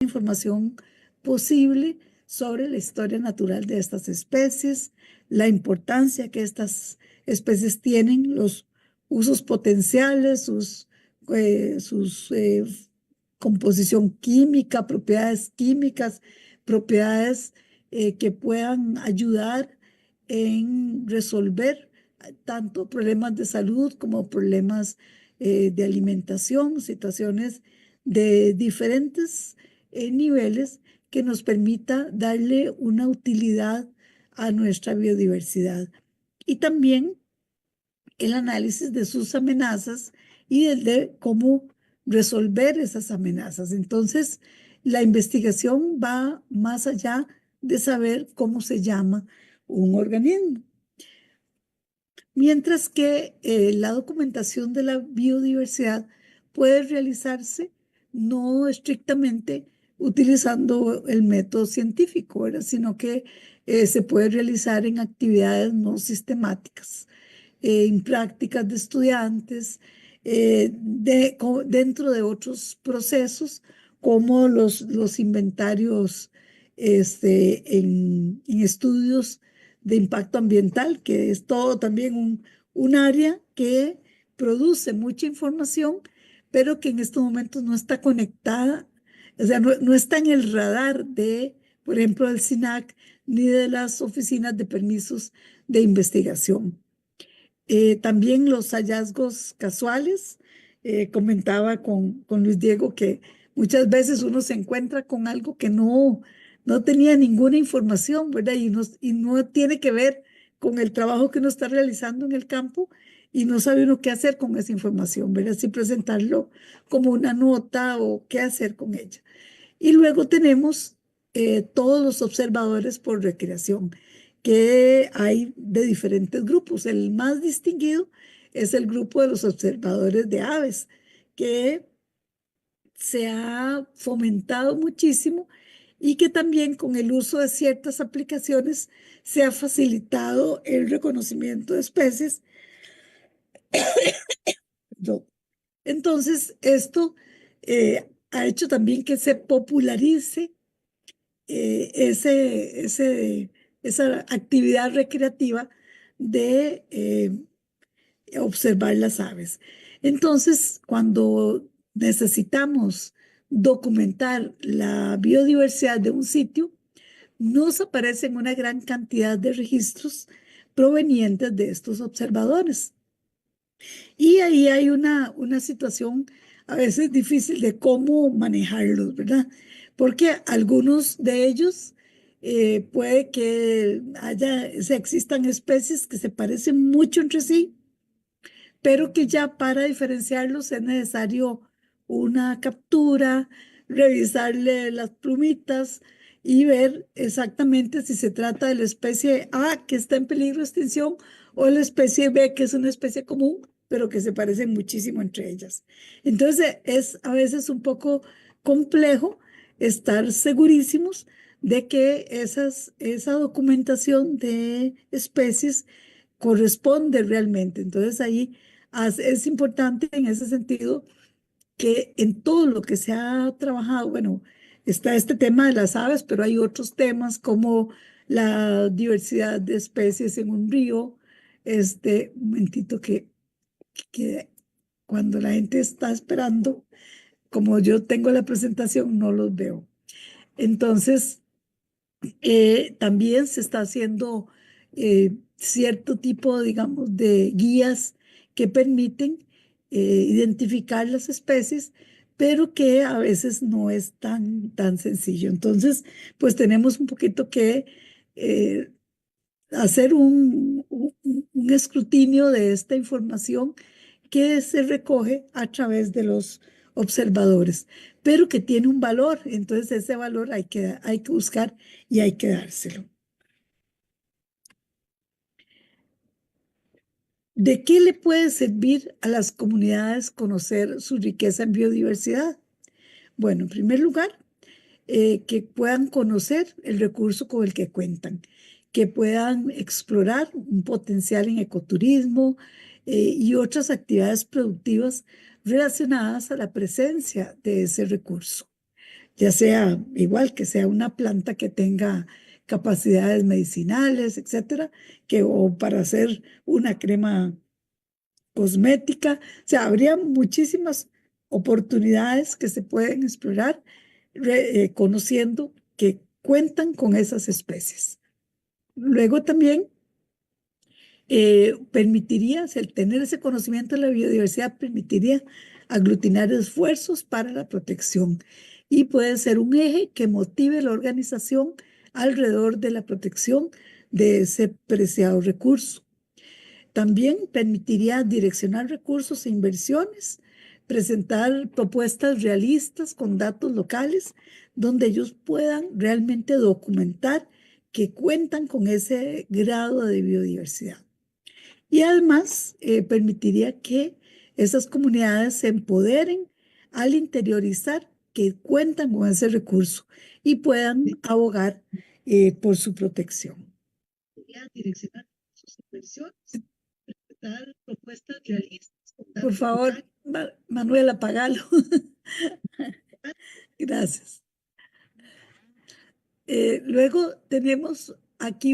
información posible sobre la historia natural de estas especies, la importancia que estas especies tienen, los usos potenciales, sus composición química, propiedades que puedan ayudar en resolver tanto problemas de salud como problemas de alimentación, situaciones de diferentes niveles que nos permita darle una utilidad a nuestra biodiversidad. Y también el análisis de sus amenazas y el de cómo resolver esas amenazas. Entonces, la investigación va más allá de saber cómo se llama un organismo. Mientras que la documentación de la biodiversidad puede realizarse no estrictamente utilizando el método científico, ¿verdad? Sino que se puede realizar en actividades no sistemáticas, en prácticas de estudiantes, dentro de otros procesos como los inventarios en estudios de impacto ambiental, que es todo también un área que produce mucha información, pero que en estos momentos no está conectada, o sea, no está en el radar de, por ejemplo, del SINAC ni de las oficinas de permisos de investigación. También los hallazgos casuales. Comentaba con Luis Diego que muchas veces uno se encuentra con algo que no tenía ninguna información, ¿verdad? Y no tiene que ver con el trabajo que uno está realizando en el campo y no sabe uno qué hacer con esa información, ¿verdad? Si presentarlo como una nota o qué hacer con ella. Y luego tenemos todos los observadores por recreación, que hay de diferentes grupos. El más distinguido es el grupo de los observadores de aves, que se ha fomentado muchísimo y que también con el uso de ciertas aplicaciones se ha facilitado el reconocimiento de especies. Entonces, esto ha hecho también que se popularice esa actividad recreativa de observar las aves. Entonces, cuando necesitamos documentar la biodiversidad de un sitio, nos aparecen una gran cantidad de registros provenientes de estos observadores. Y ahí hay una situación a veces difícil de cómo manejarlos, ¿verdad? Porque algunos de ellos puede que existan especies que se parecen mucho entre sí, pero que ya para diferenciarlos es necesario una captura, revisarle las plumitas y ver exactamente si se trata de la especie A que está en peligro de extinción o la especie B que es una especie común, pero que se parecen muchísimo entre ellas. Entonces es a veces un poco complejo estar segurísimos de que esa documentación de especies corresponde realmente. Entonces ahí es importante en ese sentido que en todo lo que se ha trabajado, bueno, está este tema de las aves, pero hay otros temas como la diversidad de especies en un río. Un momentito que cuando la gente está esperando, como yo tengo la presentación, no los veo. Entonces, también se está haciendo cierto tipo, digamos, de guías que permiten identificar las especies, pero que a veces no es tan sencillo. Entonces, pues tenemos un poquito que eh, hacer un escrutinio de esta información que se recoge a través de los observadores, pero que tiene un valor. Entonces ese valor hay que buscar y hay que dárselo. ¿De qué le puede servir a las comunidades conocer su riqueza en biodiversidad? Bueno, en primer lugar, que puedan conocer el recurso con el que cuentan, que puedan explorar un potencial en ecoturismo y otras actividades productivas relacionadas a la presencia de ese recurso. ya sea igual que sea una planta que tenga capacidades medicinales, etcétera, o para hacer una crema cosmética. O sea, habría muchísimas oportunidades que se pueden explorar conociendo que cuentan con esas especies. Luego también permitiría, el tener ese conocimiento de la biodiversidad, permitiría aglutinar esfuerzos para la protección y puede ser un eje que motive la organización alrededor de la protección de ese preciado recurso. También permitiría direccionar recursos e inversiones, presentar propuestas realistas con datos locales donde ellos puedan realmente documentar que cuentan con ese grado de biodiversidad. Y además permitiría que esas comunidades se empoderen al interiorizar que cuentan con ese recurso y puedan abogar por su protección. Direccionar sus inversiones, dar propuestas realistas. Por favor, Manuel, apagalo. Gracias. Luego tenemos aquí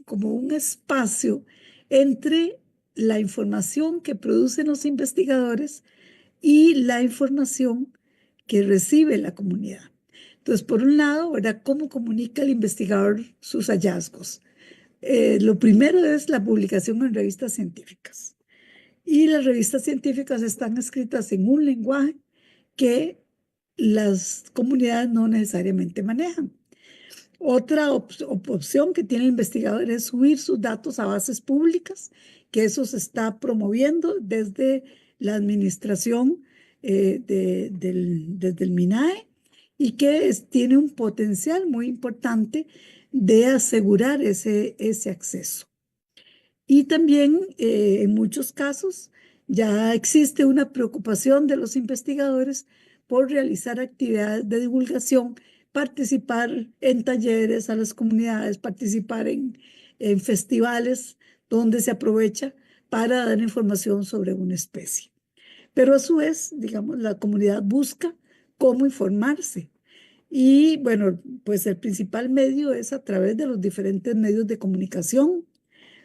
como un espacio entre la información que producen los investigadores y la información que recibe la comunidad. Entonces, por un lado, ¿verdad? ¿Cómo comunica el investigador sus hallazgos? Lo primero es la publicación en revistas científicas. Y las revistas científicas están escritas en un lenguaje que las comunidades no necesariamente manejan. Otra opción que tiene el investigador es subir sus datos a bases públicas, que eso se está promoviendo desde la administración desde el MINAE y que tiene un potencial muy importante de asegurar ese acceso. Y también en muchos casos ya existe una preocupación de los investigadores por realizar actividades de divulgación, participar en talleres a las comunidades, participar en festivales donde se aprovecha para dar información sobre una especie. Pero a su vez, digamos, la comunidad busca cómo informarse. Y bueno, pues el principal medio es a través de los diferentes medios de comunicación,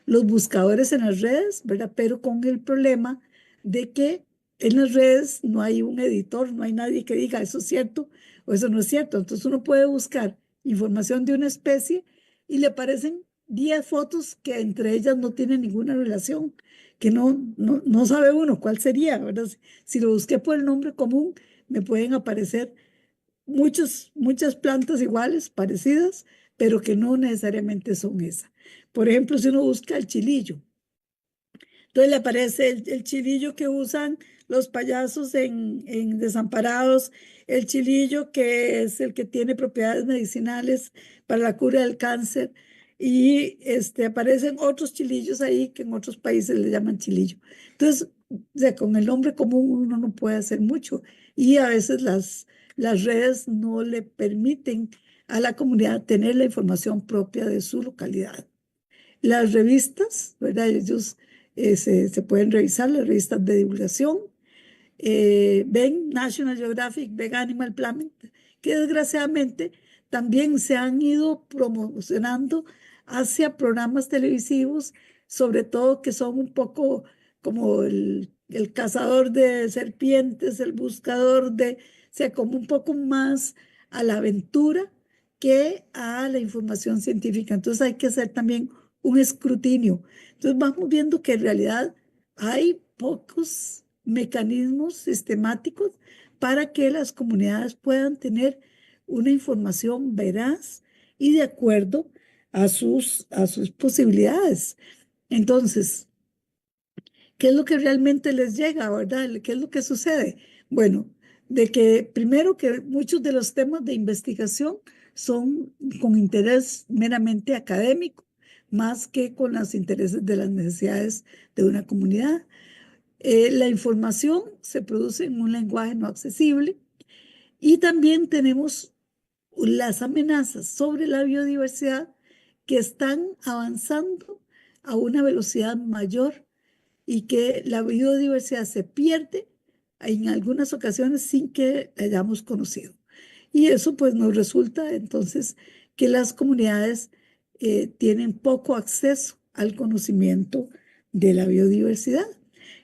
los buscadores en las redes, ¿verdad? Pero con el problema de que en las redes no hay un editor, no hay nadie que diga eso es cierto o eso no es cierto. Entonces uno puede buscar información de una especie y le aparecen 10 fotos que entre ellas no tienen ninguna relación, que no sabe uno cuál sería, ¿verdad? Si lo busqué por el nombre común, me pueden aparecer muchas plantas iguales, parecidas, pero que no necesariamente son esas. Por ejemplo, si uno busca el chilillo, entonces le aparece el chilillo que usan los payasos en Desamparados, el chilillo que es el que tiene propiedades medicinales para la cura del cáncer, y aparecen otros chilillos ahí que en otros países le llaman chilillo. Entonces, o sea, con el nombre común uno no puede hacer mucho y a veces las redes no le permiten a la comunidad tener la información propia de su localidad. Las revistas, ¿verdad? Ellos se pueden revisar, las revistas de divulgación. Ven National Geographic, ven Animal Planet, que desgraciadamente también se han ido promocionando hacia programas televisivos, sobre todo que son un poco como el cazador de serpientes, el buscador o sea, como un poco más a la aventura que a la información científica. Entonces hay que hacer también un escrutinio. Entonces vamos viendo que en realidad hay pocos mecanismos sistemáticos para que las comunidades puedan tener una información veraz y de acuerdo a sus posibilidades. Entonces, ¿qué es lo que realmente les llega, verdad? ¿Qué es lo que sucede? Bueno, de que primero que muchos de los temas de investigación son con interés meramente académico, más que con los intereses de las necesidades de una comunidad. La información se produce en un lenguaje no accesible y también tenemos las amenazas sobre la biodiversidad que están avanzando a una velocidad mayor y que la biodiversidad se pierde en algunas ocasiones sin que la hayamos conocido. Y eso pues nos resulta entonces que las comunidades tienen poco acceso al conocimiento de la biodiversidad.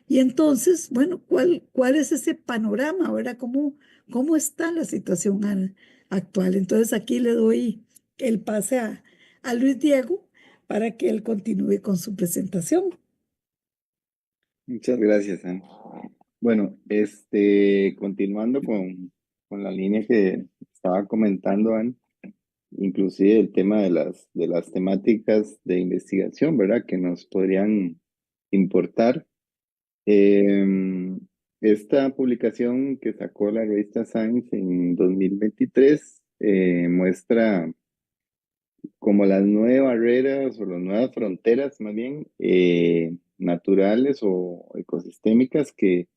Y entonces, bueno, ¿cuál es ese panorama, verdad? ¿Cómo está la situación actual? Entonces aquí le doy el pase a Luis Diego para que él continúe con su presentación. Muchas gracias, Ana. Bueno, continuando con la línea que estaba comentando, Ana, inclusive el tema de las temáticas de investigación, ¿verdad? Que nos podrían importar. Em, Esta publicación que sacó la revista Science en 2023 muestra como las nuevas barreras o las nuevas fronteras, más bien, naturales o ecosistémicas que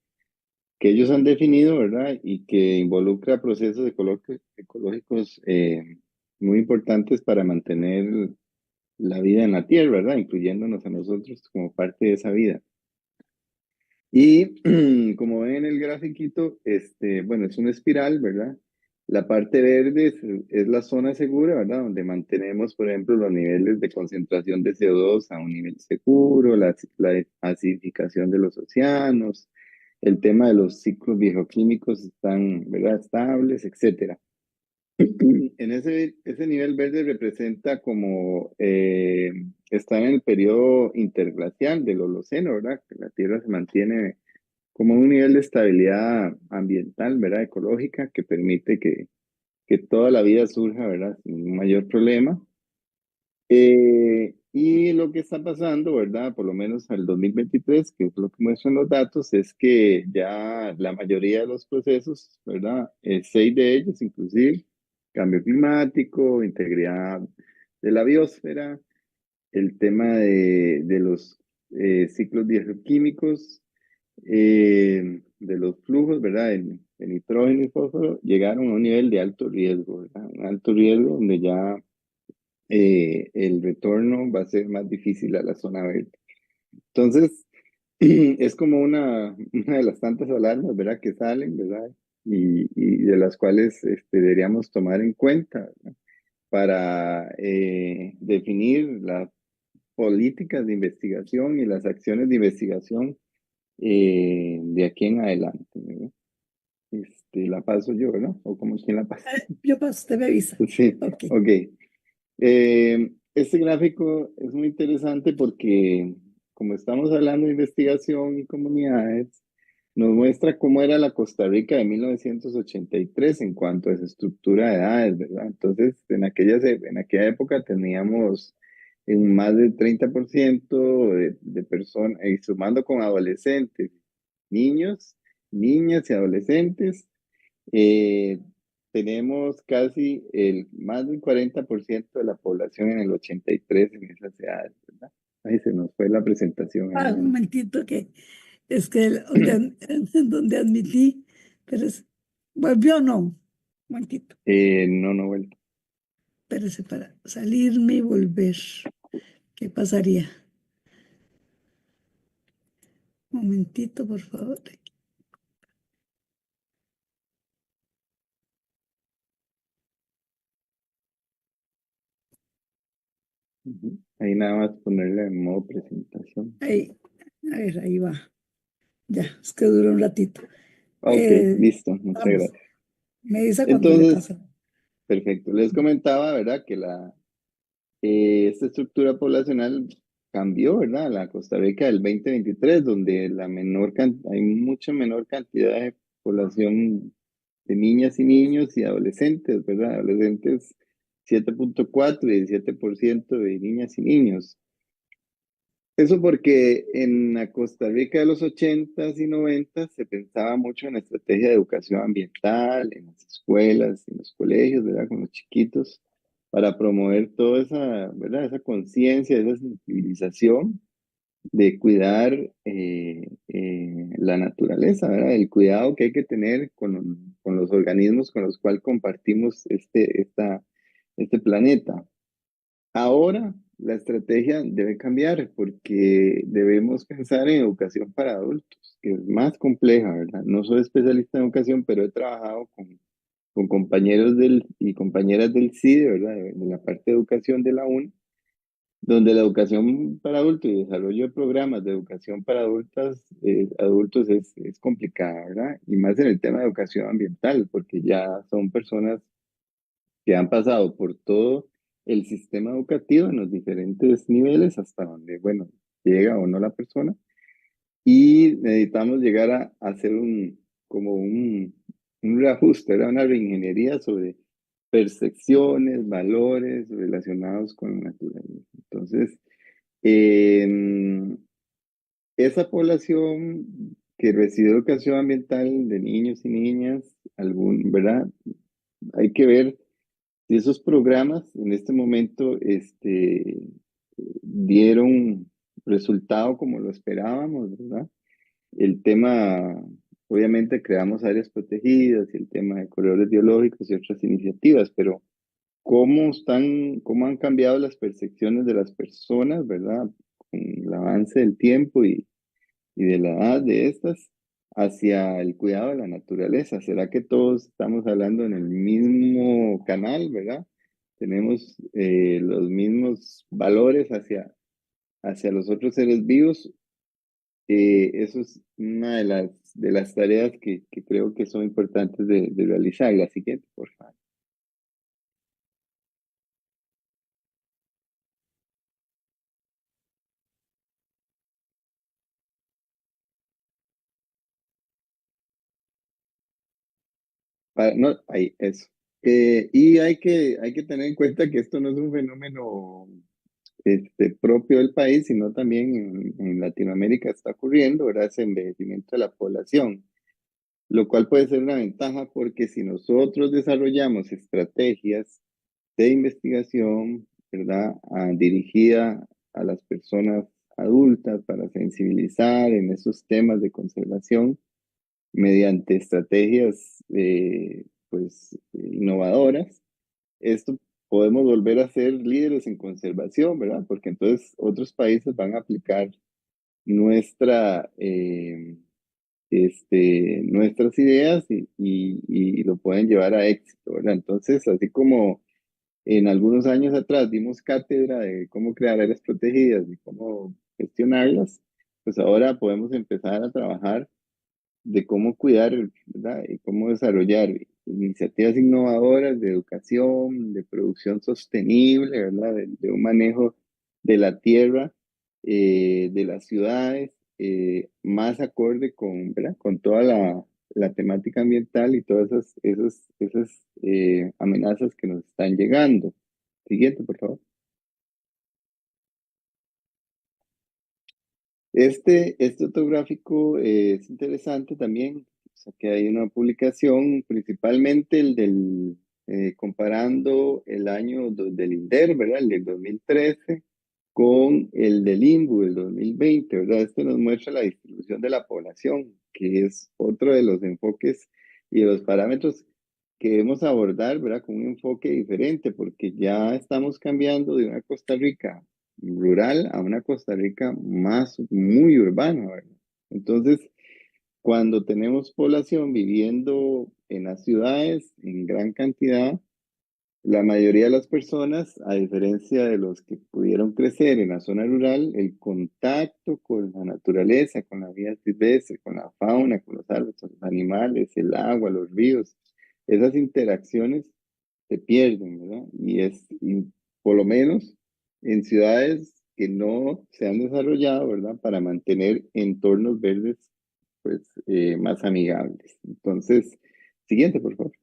ellos han definido, ¿verdad? Y que involucra procesos ecológicos muy importantes para mantener la vida en la Tierra, ¿verdad? Incluyéndonos a nosotros como parte de esa vida. Y como ven en el grafiquito, bueno, es una espiral, ¿verdad? La parte verde es la zona segura, ¿verdad? Donde mantenemos, por ejemplo, los niveles de concentración de CO2 a un nivel seguro, la acidificación de los océanos, el tema de los ciclos bioquímicos están, ¿verdad? Estables, etcétera. En ese nivel verde representa como está en el periodo interglacial del Holoceno, ¿verdad? Que la Tierra se mantiene como un nivel de estabilidad ambiental, ¿verdad? Ecológica, que permite que toda la vida surja, ¿verdad? Sin mayor problema. Y lo que está pasando, ¿verdad? Por lo menos al 2023, que es lo que muestran los datos, es que ya la mayoría de los procesos, ¿verdad? 6 de ellos, inclusive, cambio climático, integridad de la biosfera, el tema de los ciclos bioquímicos, de los flujos, ¿verdad? El nitrógeno y fósforo llegaron a un nivel de alto riesgo, ¿verdad? Un alto riesgo donde ya el retorno va a ser más difícil a la zona verde. Entonces, es como una de las tantas alarmas, ¿verdad? Que salen, ¿verdad? Y de las cuales deberíamos tomar en cuenta, ¿verdad? Para definir las políticas de investigación y las acciones de investigación de aquí en adelante, ¿verdad? La paso yo, ¿verdad? O como quien la pasa. Yo paso, usted me avisa. Sí, Ok. ok. Este gráfico es muy interesante porque, como estamos hablando de investigación y comunidades, nos muestra cómo era la Costa Rica de 1983 en cuanto a esa estructura de edades, ¿verdad? Entonces, en aquella época teníamos en más del 30% de personas, y sumando con adolescentes, niños, niñas y adolescentes, eh, tenemos casi más del 40% de la población en el 83 en esas edades, ¿verdad? Ahí se nos fue la presentación ahí, Un ¿verdad? momentito que es que donde admití, pero volvió o no. Un momentito. No, no vuelta. Espérese para salirme y volver. ¿Qué pasaría? Un momentito, por favor. Ujú. Ahí nada más ponerle en modo presentación. Ahí, a ver, ahí va. Ya, es que dura un ratito. Ok, listo, muchas Vamos, gracias. me dice cuando le Entonces, pasa. perfecto. Les comentaba, ¿verdad? Que esta estructura poblacional cambió, ¿verdad? La Costa Rica del 2023, donde hay mucha menor cantidad de población de niñas y niños y adolescentes, ¿verdad? Adolescentes 7.4 y 17% de niñas y niños. Eso porque en la Costa Rica de los 80s y 90s se pensaba mucho en la estrategia de educación ambiental, en las escuelas, en los colegios, ¿verdad? Con los chiquitos, para promover toda esa, ¿verdad? Esa conciencia, esa sensibilización de cuidar la naturaleza, ¿verdad? El cuidado que hay que tener con los organismos con los cuales compartimos este planeta. Ahora la estrategia debe cambiar porque debemos pensar en educación para adultos, que es más compleja, ¿verdad? No soy especialista en educación, pero he trabajado con compañeros y compañeras del CIDE, ¿verdad? De la parte de educación de la UNE, donde la educación para adultos y desarrollo de programas de educación para adultos es complicada, ¿verdad? Y más en el tema de educación ambiental, porque ya son personas que han pasado por todo el sistema educativo en los diferentes niveles hasta donde, bueno, llega o no la persona. Y necesitamos llegar a hacer como un reajuste, era una reingeniería sobre percepciones, valores relacionados con la naturaleza. Entonces, em, esa población que recibe educación ambiental de niños y niñas, ¿verdad? Hay que ver si esos programas en este momento dieron resultado como lo esperábamos, ¿verdad? El tema, obviamente creamos áreas protegidas y el tema de corredores biológicos y otras iniciativas, pero cómo han cambiado las percepciones de las personas, ¿verdad? Con el avance del tiempo y de la edad de estas hacia el cuidado de la naturaleza. ¿Será que todos estamos hablando en el mismo canal, ¿verdad? Tenemos los mismos valores hacia los otros seres vivos. Eso es una de las tareas que creo que son importantes de realizar. La siguiente, por favor. No, ahí, eso. Y hay que tener en cuenta que esto no es un fenómeno propio del país, sino también en Latinoamérica está ocurriendo, ¿verdad? Ese envejecimiento de la población, lo cual puede ser una ventaja porque si nosotros desarrollamos estrategias de investigación, ¿verdad? Dirigida a las personas adultas para sensibilizar en esos temas de conservación mediante estrategias pues innovadoras, esto podemos volver a ser líderes en conservación, ¿verdad? Porque entonces otros países van a aplicar nuestra, nuestras ideas y lo pueden llevar a éxito, ¿verdad? Entonces, así como en algunos años atrás dimos cátedra de cómo crear áreas protegidas y cómo gestionarlas, pues ahora podemos empezar a trabajar de cómo cuidar, ¿verdad? Y cómo desarrollar iniciativas innovadoras de educación, de producción sostenible, ¿verdad? De un manejo de la tierra, de las ciudades, más acorde con, ¿verdad? Con toda la temática ambiental y todas esas amenazas que nos están llegando. Siguiente, por favor. Este otro gráfico es interesante también, o sea, que hay una publicación, principalmente comparando el año del INDER, ¿verdad? El del 2013 con el del INBU del 2020, ¿verdad? Este nos muestra la distribución de la población, que es otro de los enfoques y de los parámetros que debemos abordar, ¿verdad? Con un enfoque diferente, porque ya estamos cambiando de una Costa Rica rural a una Costa Rica muy urbana, ¿verdad? Entonces, cuando tenemos población viviendo en las ciudades en gran cantidad, la mayoría de las personas, a diferencia de los que pudieron crecer en la zona rural, el contacto con la naturaleza, con la vida silvestre, con la fauna, con los árboles, con los animales, el agua, los ríos, esas interacciones se pierden, ¿verdad? Y por lo menos en ciudades que no se han desarrollado, ¿verdad? Para mantener entornos verdes, pues, más amigables. Entonces, siguiente, por favor.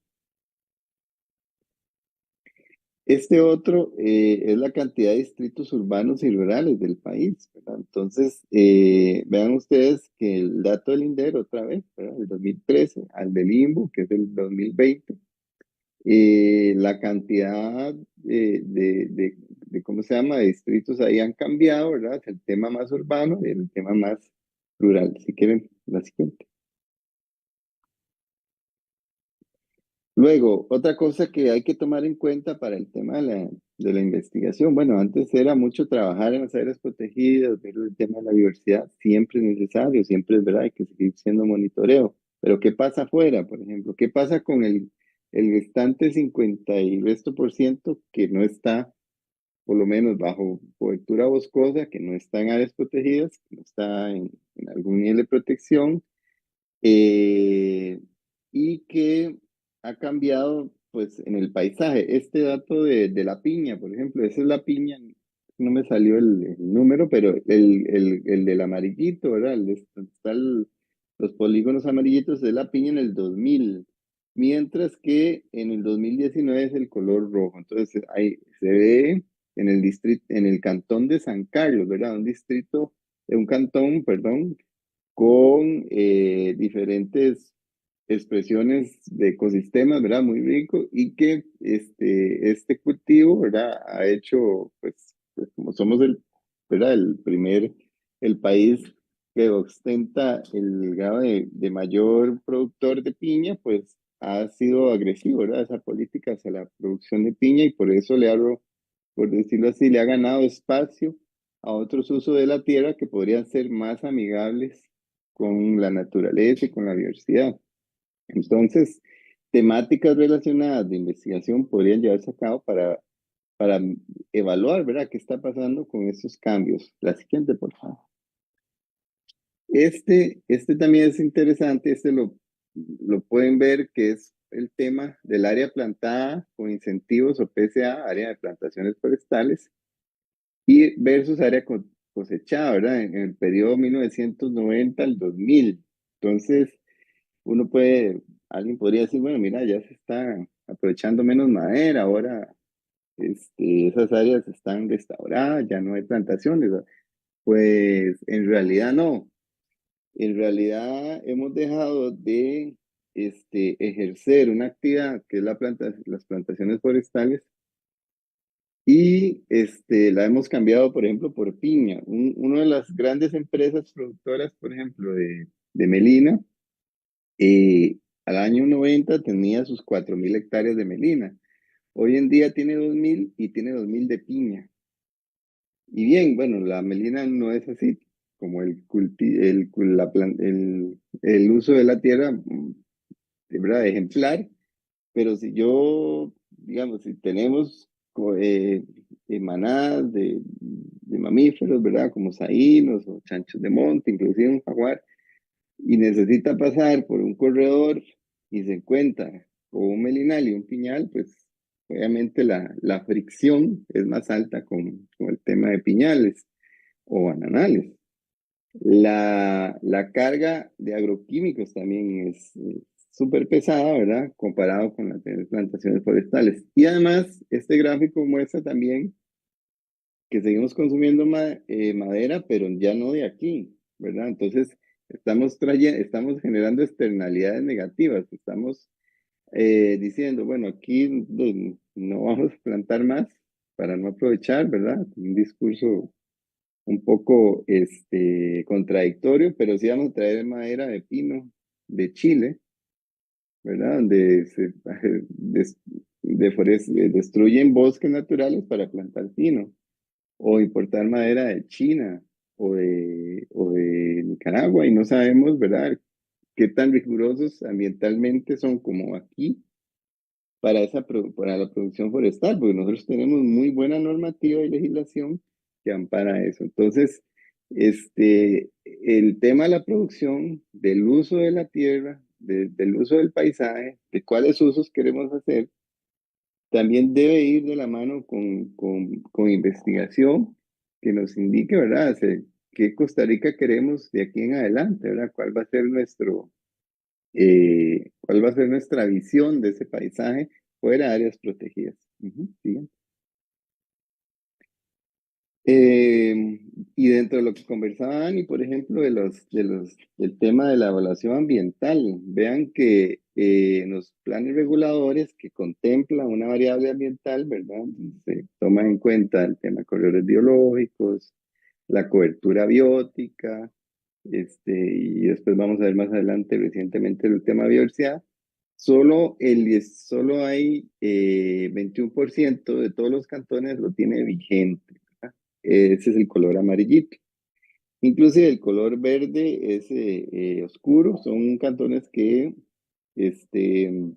Este otro es la cantidad de distritos urbanos y rurales del país, ¿verdad? Entonces, vean ustedes que el dato del INDER, otra vez, ¿verdad? El 2013, al del INBU, que es del 2020, la cantidad ¿cómo se llama?, de distritos ahí han cambiado, ¿verdad? Es el tema más urbano y el tema más rural. Si quieren, la siguiente. Luego, otra cosa que hay que tomar en cuenta para el tema de la investigación, bueno, antes era mucho trabajar en las áreas protegidas, ver el tema de la diversidad, siempre es necesario, siempre es verdad, hay que seguir siendo monitoreo, pero ¿qué pasa afuera, por ejemplo? ¿Qué pasa con el restante 50 y resto por ciento que no está, por lo menos bajo cobertura boscosa, que no está en áreas protegidas, que no está en algún nivel de protección, eh, y que ha cambiado pues en el paisaje. Este dato de la piña, por ejemplo, esa es la piña, no me salió el número, pero el del amarillito, ¿verdad? Está los polígonos amarillitos de la piña en el 2000, mientras que en el 2019 es el color rojo. Entonces ahí se ve en el distrito, en el cantón de San Carlos, ¿verdad? Un cantón, perdón, con diferentes expresiones de ecosistemas, ¿verdad? Muy rico y que este cultivo, ¿verdad? Ha hecho, pues como somos ¿verdad? El país que ostenta el grado de mayor productor de piña, pues ha sido agresivo, ¿verdad? Esa política hacia la producción de piña y por eso le hablo, por decirlo así, le ha ganado espacio a otros usos de la tierra que podrían ser más amigables con la naturaleza y con la diversidad. Entonces, temáticas relacionadas de investigación podrían llevarse a cabo para evaluar, ¿verdad?, qué está pasando con estos cambios. La siguiente, por favor. Este también es interesante, lo pueden ver que es el tema del área plantada con incentivos o PSA, área de plantaciones forestales, y versus área cosechada, ¿verdad? En el periodo 1990 al 2000. Entonces, alguien podría decir, bueno, mira, ya se está aprovechando menos madera, ahora esas áreas están restauradas, ya no hay plantaciones, ¿verdad? Pues en realidad no. En realidad hemos dejado de ejercer una actividad que es las plantaciones forestales y la hemos cambiado, por ejemplo, por piña. Una de las grandes empresas productoras, por ejemplo, de melina, al año 90 tenía sus 4.000 hectáreas de melina. Hoy en día tiene 2.000 y tiene 2.000 de piña. Y bien, bueno, la melina no es así como el uso de la tierra, de verdad, ejemplar, pero si yo, digamos, si tenemos manadas de mamíferos, ¿verdad? Como saínos o chanchos de monte, inclusive un jaguar, y necesita pasar por un corredor y se encuentra con un melinal y un piñal, pues obviamente la fricción es más alta con el tema de piñales o bananales. La carga de agroquímicos también es súper pesada, ¿verdad? Comparado con las de plantaciones forestales. Y además, este gráfico muestra también que seguimos consumiendo madera, pero ya no de aquí, ¿verdad? Entonces, estamos generando externalidades negativas, estamos diciendo, bueno, aquí no vamos a plantar más para no aprovechar, ¿verdad? Un discurso un poco contradictorio, pero sí vamos a traer madera de pino de Chile, ¿verdad? Donde se destruyen bosques naturales para plantar pino, o importar madera de China o de Nicaragua, y no sabemos, ¿verdad?, qué tan rigurosos ambientalmente son como aquí para la producción forestal, porque nosotros tenemos muy buena normativa y legislación que ampara eso. Entonces, el tema de la producción, del uso de la tierra, del uso del paisaje, de cuáles usos queremos hacer, también debe ir de la mano con investigación que nos indique, ¿verdad?, qué Costa Rica queremos de aquí en adelante, ¿verdad? ¿Cuál va a ser nuestra visión de ese paisaje fuera de áreas protegidas? Siguiente. Y dentro de lo que conversaba Dani, por ejemplo, del tema de la evaluación ambiental, vean que en los planes reguladores que contemplan una variable ambiental, ¿verdad? Se toma en cuenta el tema de corredores biológicos, la cobertura biótica, y después vamos a ver más adelante recientemente el tema de biodiversidad. Solo hay 21% de todos los cantones lo tiene vigente, ¿verdad? Ese es el color amarillito. Inclusive el color verde es oscuro, son cantones que este,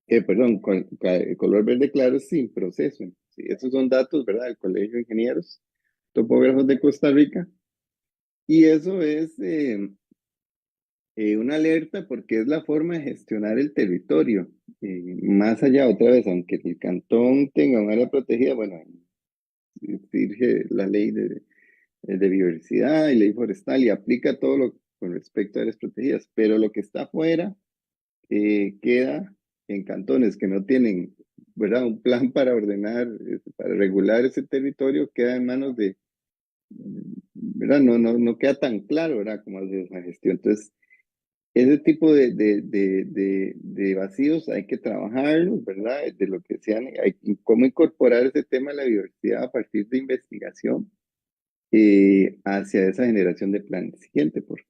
perdón, color verde claro es sin proceso. Sí, esos son datos, ¿verdad? Del Colegio de Ingenieros Topógrafos de Costa Rica. Y eso es una alerta porque es la forma de gestionar el territorio. Más allá, otra vez, aunque el cantón tenga un área protegida, bueno, dirige la ley de biodiversidad y ley forestal y aplica todo lo con respecto a áreas protegidas, pero lo que está afuera queda en cantones que no tienen, ¿verdad? Un plan para ordenar, para regular ese territorio, queda en manos de, ¿verdad? No queda tan claro, ¿verdad? Cómo hacer esa gestión. Entonces, ese tipo de vacíos hay que trabajarlos, ¿verdad? De lo que sean, cómo incorporar ese tema de la biodiversidad a partir de investigación hacia esa generación de planes. Siguiente, por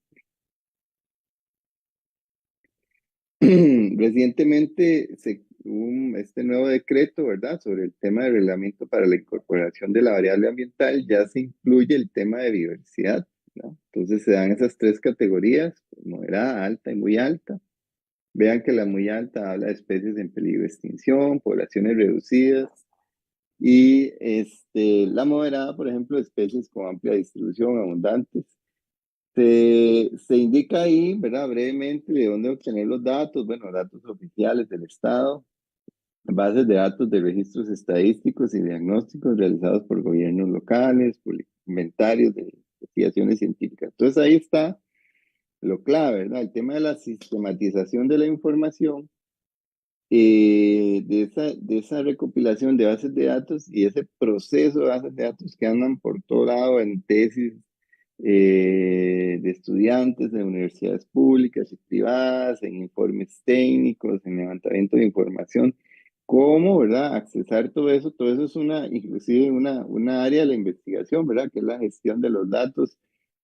Recientemente hubo este nuevo decreto, ¿verdad? Sobre el tema del reglamento para la incorporación de la variable ambiental, ya se incluye el tema de biodiversidad, ¿no? Entonces se dan esas tres categorías, moderada, alta y muy alta. Vean que la muy alta habla de especies en peligro de extinción, poblaciones reducidas, y la moderada, por ejemplo, especies con amplia distribución, abundantes. Se indica ahí, ¿verdad? Brevemente de dónde obtener los datos, bueno, datos oficiales del Estado, bases de datos de registros estadísticos y diagnósticos realizados por gobiernos locales, por inventarios de investigaciones científicas. Entonces ahí está lo clave, ¿verdad? El tema de la sistematización de la información, de esa recopilación de bases de datos y ese proceso de bases de datos que andan por todo lado en tesis de estudiantes de universidades públicas y privadas, en informes técnicos, en levantamiento de información. ¿Cómo, verdad? Accesar todo eso es inclusive una área de la investigación, ¿verdad? Que es la gestión de los datos,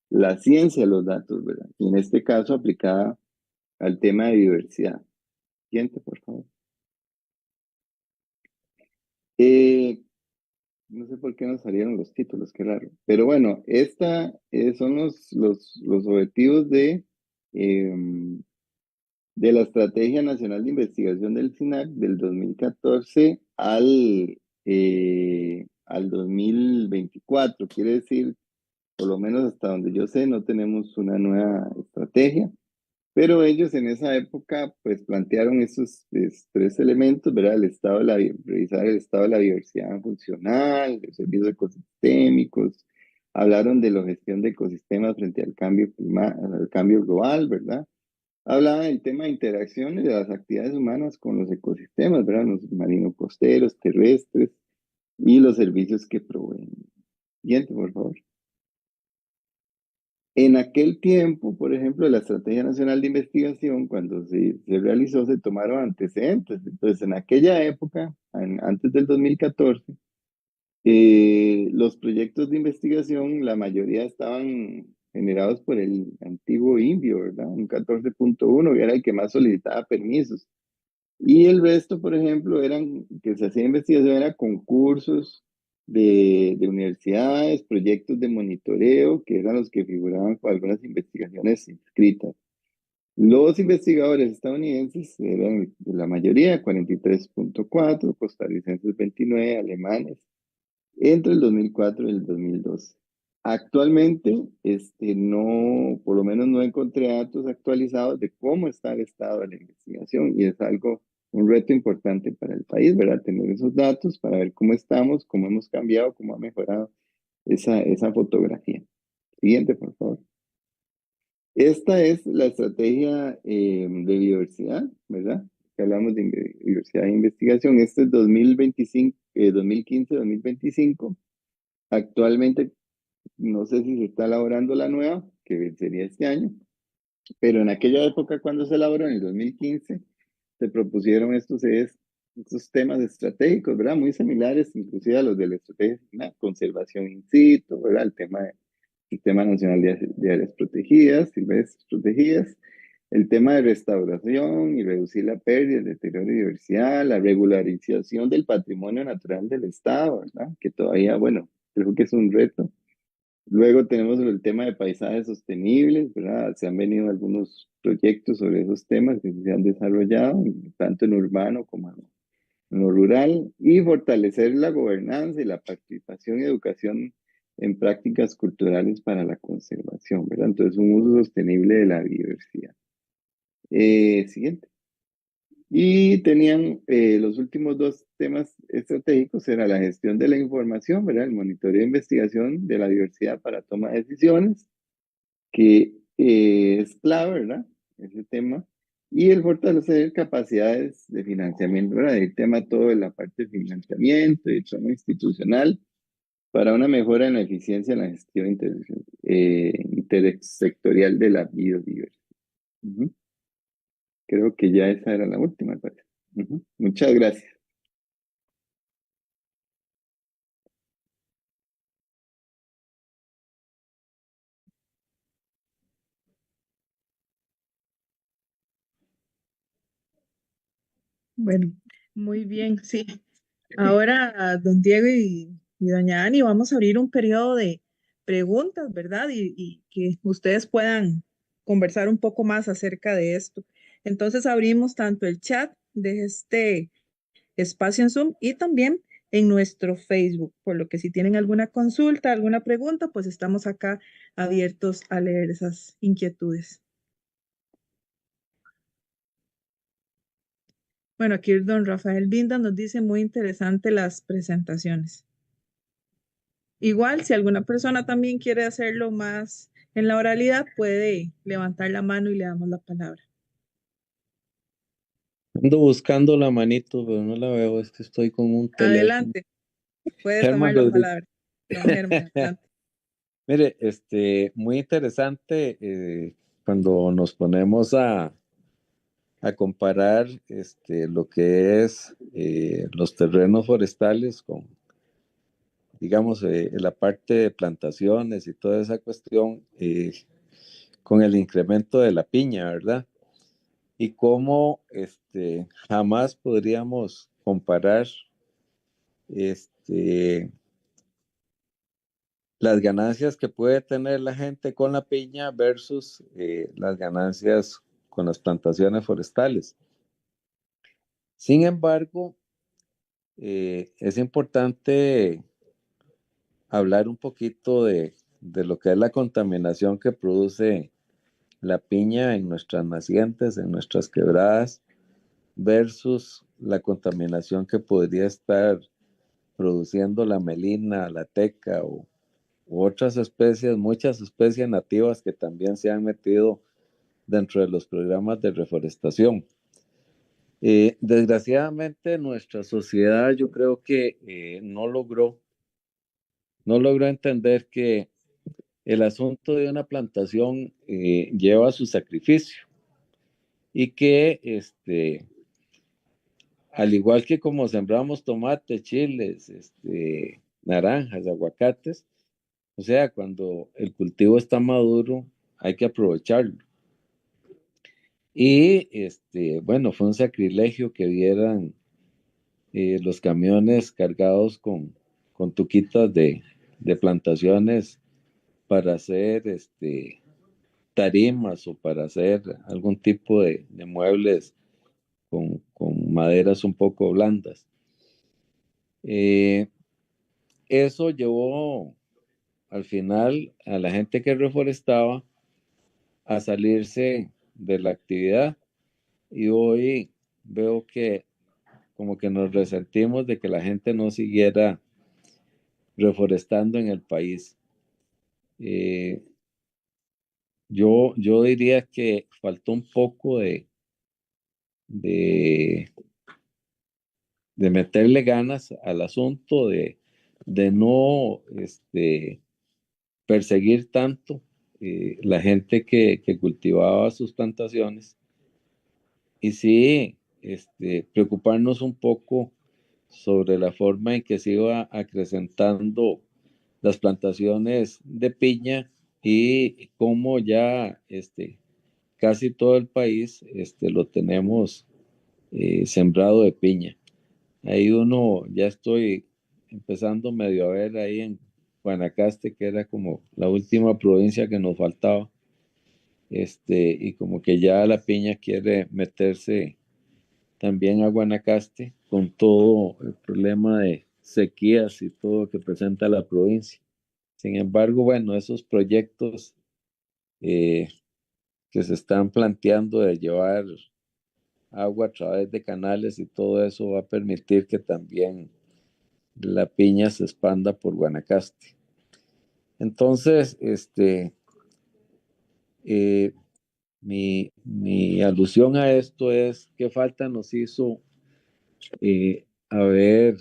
la ciencia de los datos, ¿verdad? Y en este caso aplicada al tema de diversidad. Siguiente, por favor. Eh, no sé por qué nos salieron los títulos, qué raro. Pero bueno, esta son los objetivos em, de la Estrategia Nacional de Investigación del SINAC del 2014 al 2024. Quiere decir, por lo menos hasta donde yo sé, no tenemos una nueva estrategia. Pero ellos en esa época pues plantearon esos tres elementos, ¿verdad? Revisar el estado de la diversidad funcional, los servicios ecosistémicos, hablaron de la gestión de ecosistemas frente al cambio global, ¿verdad? Hablaban del tema de interacciones de las actividades humanas con los ecosistemas, ¿verdad? Los marinos costeros, terrestres y los servicios que proveen. Siguiente, por favor. En aquel tiempo, por ejemplo, la Estrategia Nacional de Investigación, cuando se realizó, se tomaron antecedentes. Entonces, en aquella época, antes del 2014, los proyectos de investigación, la mayoría estaban generados por el antiguo INVIO, ¿verdad? Un 14.1, que era el que más solicitaba permisos. Y el resto, por ejemplo, que se hacía investigación, era concursos de universidades, proyectos de monitoreo, que eran los que figuraban con algunas investigaciones inscritas. Los investigadores estadounidenses eran la mayoría, 43.4, costarricenses 29, alemanes, entre el 2004 y el 2012. Actualmente, no, por lo menos no encontré datos actualizados de cómo está el estado de la investigación y es algo, un reto importante para el país, ¿verdad? Tener esos datos para ver cómo estamos, cómo hemos cambiado, cómo ha mejorado esa fotografía. Siguiente, por favor. Esta es la estrategia de biodiversidad, ¿verdad? Que hablamos de diversidad e investigación. Este es 2025, 2015-2025. Actualmente no sé si se está elaborando la nueva, que vencería este año, pero en aquella época cuando se elaboró, en el 2015, se propusieron estos temas estratégicos, ¿verdad? Muy similares, inclusive a los de la estrategia de conservación in situ, ¿verdad? El tema del Sistema Nacional de Áreas Protegidas, silvestres protegidas, el tema de restauración y reducir la pérdida, el deterioro de diversidad, la regularización del patrimonio natural del Estado, ¿verdad? Que todavía, bueno, creo que es un reto Luego tenemos el tema de paisajes sostenibles, ¿verdad? Se han venido algunos proyectos sobre esos temas que se han desarrollado, tanto en urbano como en lo rural, y fortalecer la gobernanza y la participación y educación en prácticas culturales para la conservación, ¿verdad? Entonces, un uso sostenible de la biodiversidad. Siguiente. Y tenían los últimos dos temas estratégicos, era la gestión de la información, ¿verdad? El monitoreo e investigación de la diversidad para toma de decisiones, que es clave, ¿verdad? Ese tema. Y el fortalecer capacidades de financiamiento, ¿verdad? El tema todo de la parte de financiamiento y tema institucional para una mejora en la eficiencia en la gestión intersectorial de la biodiversidad. Ujú. Creo que ya esa era la última, parece. Ujú. Muchas gracias. Bueno, Muy bien, sí. Ahora, don Diego y doña Ani, vamos a abrir un periodo de preguntas, ¿verdad? Y que ustedes puedan conversar un poco más acerca de esto. Entonces, abrimos tanto el chat de este espacio en Zoom y también en nuestro Facebook, por lo que si tienen alguna consulta, alguna pregunta, pues estamos acá abiertos a leer esas inquietudes. Bueno, aquí don Rafael Vinda nos dice muy interesante las presentaciones. Igual, si alguna persona también quiere hacerlo más en la oralidad, puede levantar la mano y le damos la palabra. Ando buscando la manito, pero no la veo, es que estoy con un teléfono. Adelante, puede Germán tomar la Rodríguez. palabra. Don Germán, adelante. Mire, muy interesante cuando nos ponemos a comparar lo que es los terrenos forestales con, digamos, la parte de plantaciones y toda esa cuestión con el incremento de la piña, ¿verdad? Y cómo jamás podríamos comparar este, las ganancias que puede tener la gente con la piña versus las ganancias con las plantaciones forestales. Sin embargo, es importante hablar un poquito de lo que es la contaminación que produce la piña en nuestras nacientes, en nuestras quebradas, versus la contaminación que podría estar produciendo la melina, la teca u otras especies, muchas especies nativas que también se han metido dentro de los programas de reforestación. Desgraciadamente nuestra sociedad yo creo que no logró entender que el asunto de una plantación lleva su sacrificio y que al igual que como sembramos tomates, chiles, naranjas, aguacates, o sea, cuando el cultivo está maduro, hay que aprovecharlo. Y bueno, fue un sacrilegio que vieran los camiones cargados con tuquitas de plantaciones para hacer tarimas o para hacer algún tipo de muebles con maderas un poco blandas. Eso llevó al final a la gente que reforestaba a salirse de la actividad y hoy veo que como que nos resentimos de que la gente no siguiera reforestando en el país. Eh, yo diría que faltó un poco de, de meterle ganas al asunto, de no perseguir tanto la gente que cultivaba sus plantaciones y sí preocuparnos un poco sobre la forma en que se iba acrecentando las plantaciones de piña y cómo ya casi todo el país lo tenemos sembrado de piña. Ahí uno ya estoy empezando medio a ver ahí Guanacaste, que era como la última provincia que nos faltaba. Y como que ya la piña quiere meterse también a Guanacaste con todo el problema de sequías y todo que presenta la provincia. Sin embargo, bueno, esos proyectos eh, que se están planteando de llevar agua a través de canales y todo eso va a permitir que también la piña se expanda por Guanacaste. Entonces, eh, mi alusión a esto es qué falta nos hizo haber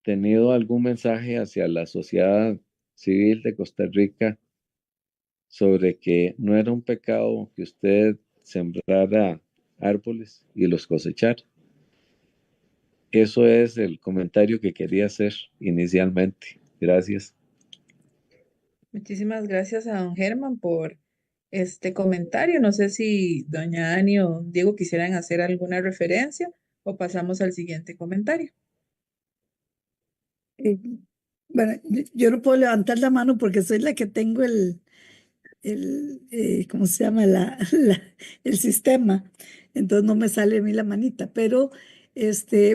tenido algún mensaje hacia la sociedad civil de Costa Rica sobre que no era un pecado que usted sembrara árboles y los cosechara. Eso es el comentario que quería hacer inicialmente. Gracias. Muchísimas gracias a don Germán por este comentario. No sé si doña Ani o don Diego quisieran hacer alguna referencia o pasamos al siguiente comentario. Eh, bueno, yo no puedo levantar la mano porque soy la que tengo ¿cómo se llama? El sistema. Entonces no me sale a mí la manita. Pero,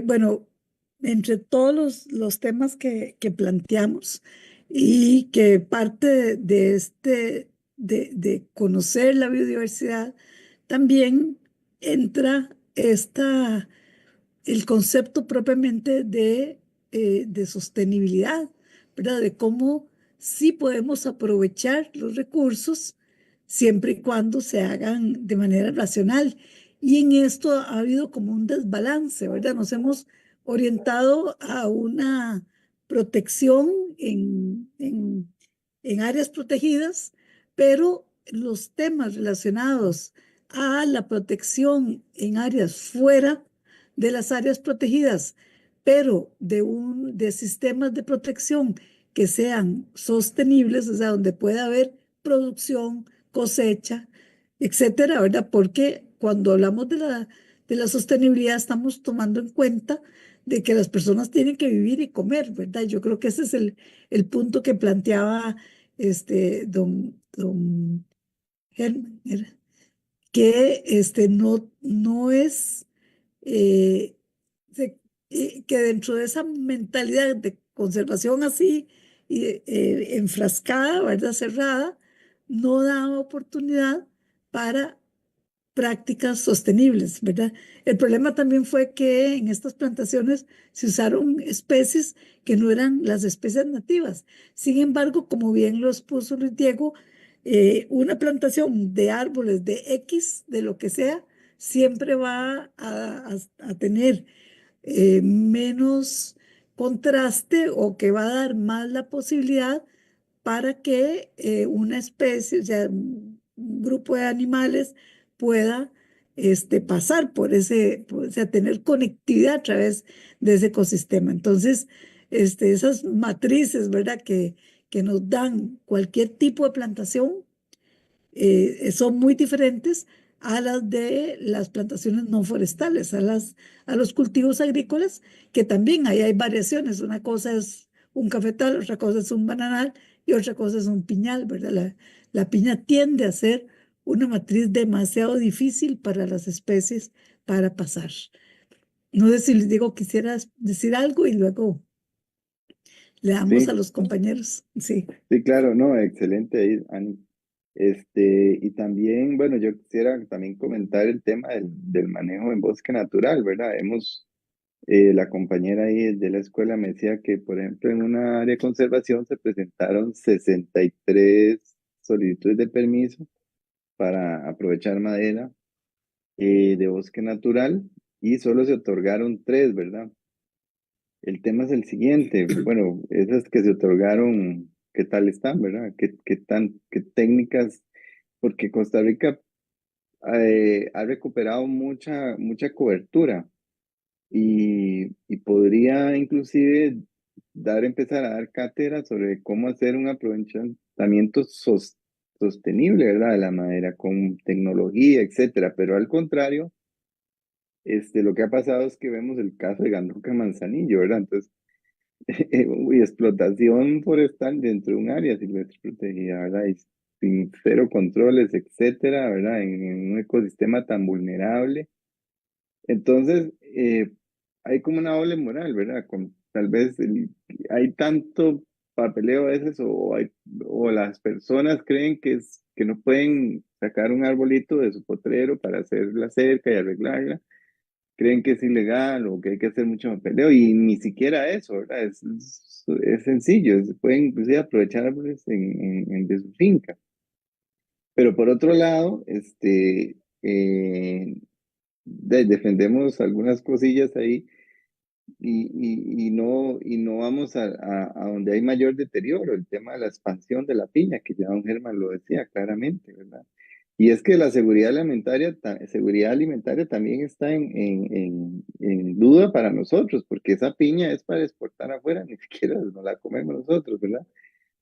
bueno, entre todos los temas que planteamos y que parte de conocer la biodiversidad, también entra el concepto propiamente de sostenibilidad, ¿verdad? De cómo sí podemos aprovechar los recursos siempre y cuando se hagan de manera racional. Y en esto ha habido como un desbalance, ¿verdad? Nos hemos orientado a una protección en áreas protegidas, pero los temas relacionados a la protección en áreas fuera de las áreas protegidas, pero de sistemas de protección que sean sostenibles, o sea, donde pueda haber producción, cosecha, etcétera, ¿verdad? Porque cuando hablamos de la sostenibilidad estamos tomando en cuenta de que las personas tienen que vivir y comer, ¿verdad? Yo creo que ese es el punto que planteaba don Germán, ¿era? Que no es eh, que dentro de esa mentalidad de conservación así enfrascada, ¿verdad? Cerrada, no da oportunidad para prácticas sostenibles, ¿verdad? El problema también fue que en estas plantaciones se usaron especies que no eran las especies nativas. Sin embargo, como bien lo expuso Luis Diego, una plantación de árboles de X, de lo que sea, siempre va a tener menos contraste o que va a dar más la posibilidad para que una especie, o sea, un grupo de animales pueda pasar o sea, tener conectividad a través de ese ecosistema. Entonces, esas matrices, ¿verdad? Que nos dan cualquier tipo de plantación son muy diferentes a las de las plantaciones no forestales, a los cultivos agrícolas, que también ahí hay variaciones. Una cosa es un cafetal, otra cosa es un bananal y otra cosa es un piñal, ¿verdad? La piña tiende a ser una matriz demasiado difícil para las especies para pasar. No sé si les digo, quisieras decir algo y luego le damos a Sí, los compañeros. Sí. sí, claro, no, excelente ahí, Ani. Y también, bueno, yo quisiera también comentar el tema del manejo en bosque natural, ¿verdad? La compañera ahí de la escuela me decía que, por ejemplo, en una área de conservación se presentaron 63 solicitudes de permiso para aprovechar madera de bosque natural y solo se otorgaron 3, ¿verdad? El tema es el siguiente, bueno, esas que se otorgaron, ¿qué tal están, verdad? ¿Qué técnicas? Porque Costa Rica ha recuperado mucha cobertura y podría inclusive empezar a dar cátedra sobre cómo hacer un aprovechamiento sostenible, ¿verdad? De la madera con tecnología, etcétera. Pero al contrario, lo que ha pasado es que vemos el caso de Ganduca Manzanillo, ¿verdad? Entonces, y explotación forestal dentro de un área silvestre protegida, ¿verdad? Y sin cero controles, etcétera, ¿verdad? En un ecosistema tan vulnerable. Entonces, hay como una doble moral, ¿verdad? Tal vez hay tanto papeleo a veces o las personas creen que no pueden sacar un arbolito de su potrero para hacer la cerca y arreglarla, creen que es ilegal o que hay que hacer mucho papeleo y ni siquiera eso, ¿verdad? Es sencillo, se pueden inclusive aprovechar árboles de su finca. Pero por otro lado, defendemos algunas cosillas ahí y no vamos a donde hay mayor deterioro, el tema de la expansión de la piña, que ya don Germán lo decía claramente, ¿verdad? Y es que la seguridad alimentaria también está en duda para nosotros, porque esa piña es para exportar afuera, ni siquiera nos la comemos nosotros, ¿verdad?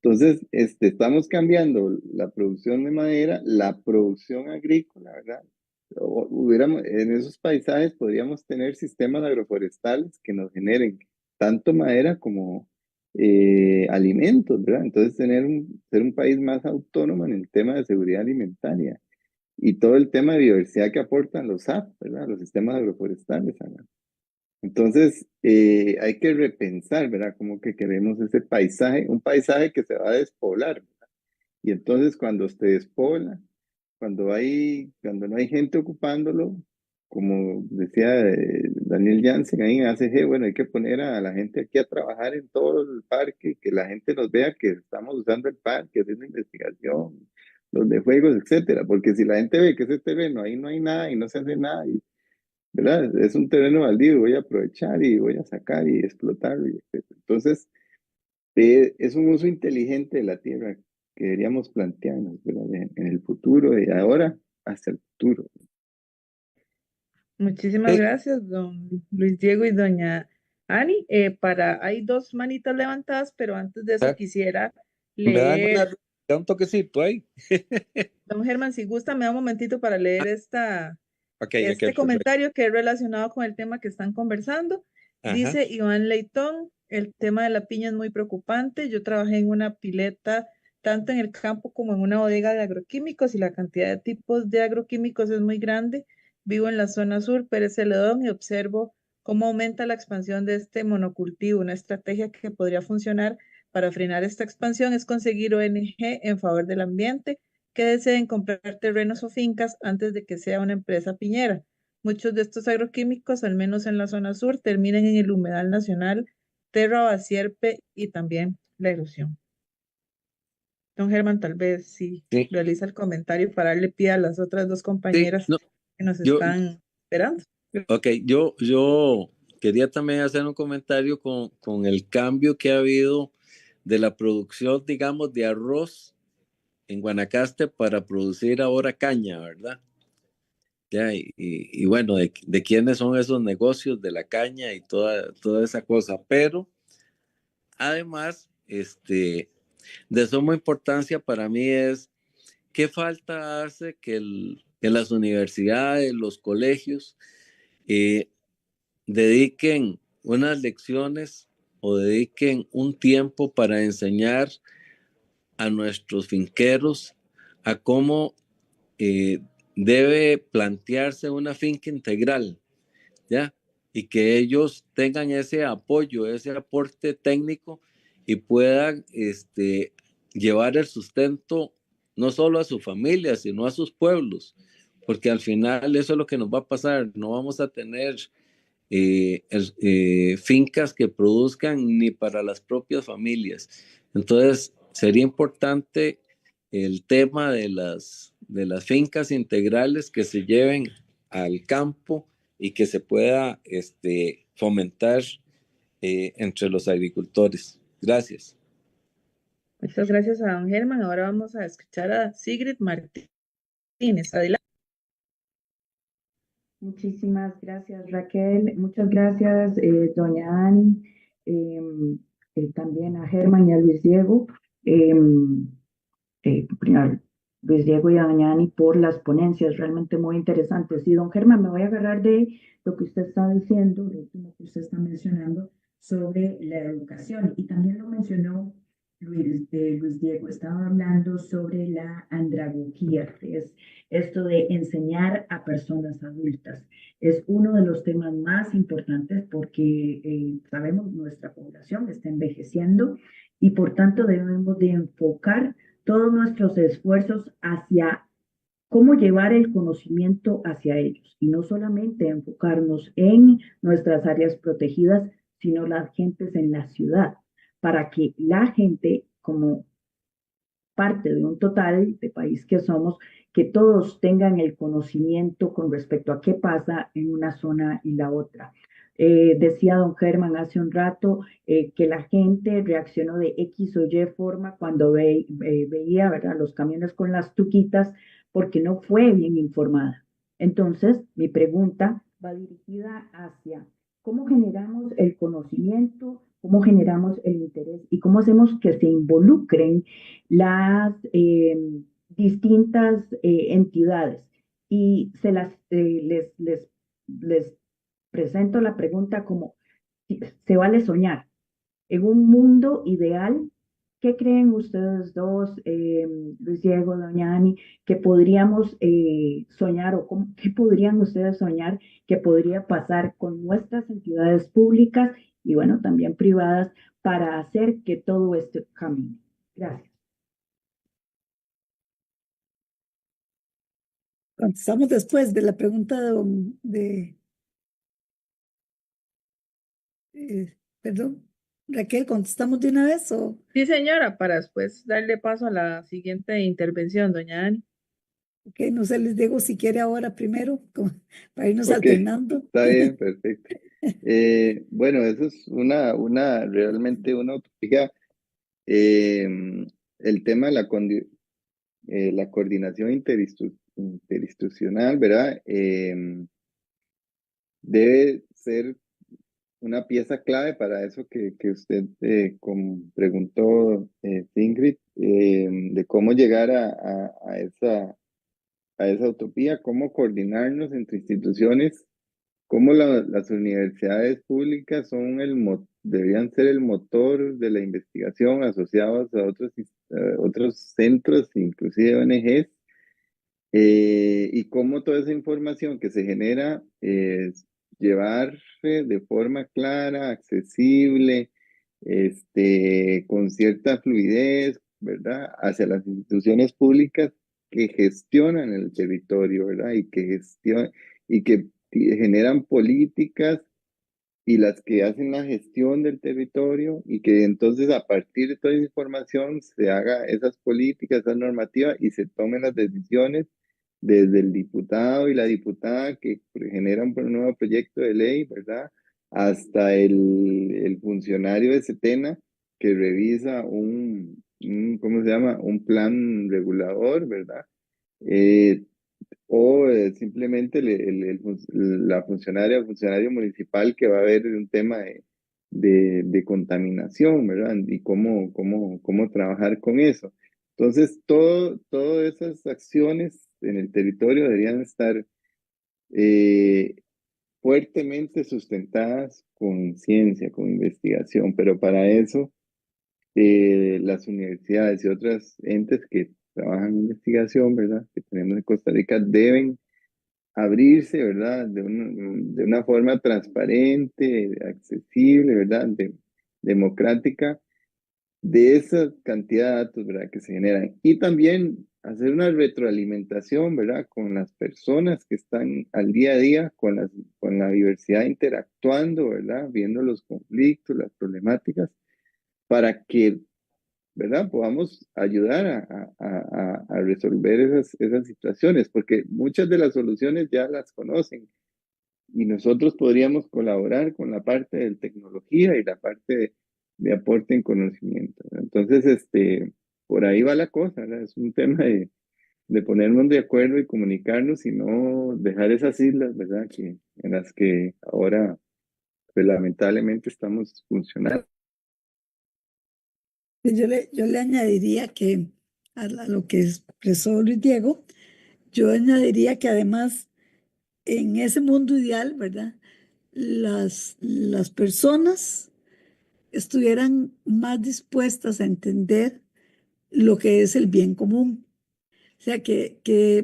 Entonces, estamos cambiando la producción de madera, la producción agrícola, ¿verdad? En esos paisajes podríamos tener sistemas agroforestales que nos generen tanto madera como alimentos, ¿verdad? Entonces, ser un país más autónomo en el tema de seguridad alimentaria y todo el tema de biodiversidad que aportan los SAF, ¿verdad? Los sistemas agroforestales, ¿verdad? Entonces, hay que repensar, ¿verdad? Como que queremos ese paisaje, un paisaje que se va a despoblar, ¿verdad? Y entonces cuando se despobla, cuando no hay gente ocupándolo, como decía Daniel Jansen ahí en ACG, bueno, hay que poner a la gente aquí a trabajar en todo el parque, que la gente nos vea que estamos usando el parque, haciendo investigación, los de juegos, etcétera, porque si la gente ve que ese terreno ahí no hay nada y no se hace nada, ¿verdad? Es un terreno baldío, voy a aprovechar y voy a sacar y explotarlo, etcétera. Entonces, es un uso inteligente de la tierra que deberíamos plantearnos, ¿verdad? En el futuro, de ahora hasta el futuro. Muchísimas gracias, don Luis Diego y doña Ani. Hay dos manitas levantadas, pero antes de eso quisiera Me dan leer, un toquecito ahí. don Germán, si gusta, me da un momentito para leer Ok, este perfecto. comentario que es relacionado con el tema que están conversando. Ajá. Dice Iván Leitón, el tema de la piña es muy preocupante. Yo trabajé en una pileta, tanto en el campo como en una bodega de agroquímicos, y la cantidad de tipos de agroquímicos es muy grande. Vivo en la zona sur, Pérez Celedón, y observo cómo aumenta la expansión de este monocultivo. Una estrategia que podría funcionar para frenar esta expansión es conseguir ONG en favor del ambiente que deseen comprar terrenos o fincas antes de que sea una empresa piñera. Muchos de estos agroquímicos, al menos en la zona sur, terminan en el humedal nacional, Terra Basierpe y también la erosión. Don Germán, tal vez sí realiza el comentario para darle pie a las otras dos compañeras que nos están esperando. Ok, yo quería también hacer un comentario con el cambio que ha habido de la producción, digamos, de arroz en Guanacaste para producir ahora caña, ¿verdad? Ya, y bueno, de quiénes son esos negocios de la caña y toda esa cosa, pero además, de suma importancia para mí es qué falta hace que las universidades, los colegios, dediquen unas lecciones o dediquen un tiempo para enseñar a nuestros finqueros a cómo debe plantearse una finca integral, ¿ya? Y que ellos tengan ese apoyo, ese aporte técnico y puedan llevar el sustento no solo a su familia, sino a sus pueblos, porque al final eso es lo que nos va a pasar, no vamos a tener fincas que produzcan ni para las propias familias. Entonces, sería importante el tema de las fincas integrales que se lleven al campo y que se pueda fomentar entre los agricultores. Gracias. Muchas gracias a don Germán. Ahora vamos a escuchar a Sigrid Martínez. Adelante. Muchísimas gracias, Raquel. Muchas gracias, doña Ani, también a Germán y a Luis Diego. A Luis Diego y a doña Ani por las ponencias realmente muy interesantes. Y don Germán, me voy a agarrar de lo que usted está diciendo, lo último que usted está mencionando, sobre la educación. Y también lo mencionó Luis Diego, estaba hablando sobre la andragogía, que es esto de enseñar a personas adultas. Es uno de los temas más importantes porque sabemos nuestra población está envejeciendo y por tanto debemos de enfocar todos nuestros esfuerzos hacia cómo llevar el conocimiento hacia ellos y no solamente enfocarnos en nuestras áreas protegidas, sino las gentes en la ciudad, para que la gente, como parte de un total de país que somos, que todos tengan el conocimiento con respecto a qué pasa en una zona y la otra. Decía don Germán hace un rato que la gente reaccionó de X o Y forma cuando veía, ¿verdad?, los camiones con las tuquitas porque no fue bien informada. Entonces, mi pregunta va dirigida hacia cómo generamos el conocimiento, cómo generamos el interés y cómo hacemos que se involucren las distintas entidades. Y les presento la pregunta como, ¿se vale soñar? En un mundo ideal, ¿qué creen ustedes dos, Luis Diego, doña Ani, que podríamos soñar o qué podrían ustedes soñar que podría pasar con nuestras entidades públicas y bueno, también privadas para hacer que todo esto camine? Gracias. Contestamos después de la pregunta perdón, Raquel, ¿contestamos de una vez o Sí, señora, para después darle paso a la siguiente intervención, doña Ani. qué? No sé, les digo si quiere ahora primero, para irnos Ok, alternando. está bien, perfecto. Bueno, eso es realmente una utopía. El tema de la coordinación interinstitucional, ¿verdad? Debe ser una pieza clave para eso que usted preguntó, Ingrid, de cómo llegar a esa utopía, cómo coordinarnos entre instituciones, cómo las universidades públicas deberían ser el motor de la investigación asociados a otros centros, inclusive ONGs, y cómo toda esa información que se genera llevarse de forma clara, accesible, con cierta fluidez, ¿verdad?, hacia las instituciones públicas que gestionan el territorio, ¿verdad? Y que generan políticas y las que hacen la gestión del territorio y que entonces a partir de toda esa información se haga esas políticas, esas normativas y se tomen las decisiones desde el diputado y la diputada que generan un nuevo proyecto de ley, ¿verdad? Hasta el funcionario de SETENA que revisa ¿cómo se llama? Un plan regulador, ¿verdad? O simplemente la funcionaria o funcionario municipal que va a ver un tema de contaminación, ¿verdad? Y cómo trabajar con eso. Entonces, todas esas acciones en el territorio deberían estar fuertemente sustentadas con ciencia, con investigación, pero para eso las universidades y otros entes que trabajan en investigación, ¿verdad?, que tenemos en Costa Rica, deben abrirse, ¿verdad?, de una forma transparente, accesible, ¿verdad?, democrática, de esa cantidad de datos, ¿verdad?, que se generan. Y también hacer una retroalimentación, ¿verdad?, con las personas que están al día a día, con la diversidad interactuando, ¿verdad?, viendo los conflictos, las problemáticas, para que, ¿verdad?, podamos ayudar a resolver esas situaciones, porque muchas de las soluciones ya las conocen y nosotros podríamos colaborar con la parte de tecnología y la parte de aporte en conocimiento, ¿verdad? Entonces, por ahí va la cosa, ¿verdad? Es un tema de ponernos de acuerdo y comunicarnos y no dejar esas islas, ¿verdad?, en las que ahora, pues, lamentablemente estamos funcionando. Yo le añadiría que a lo que expresó Luis Diego, yo añadiría que además en ese mundo ideal, ¿verdad?, las personas estuvieran más dispuestas a entender lo que es el bien común. O sea,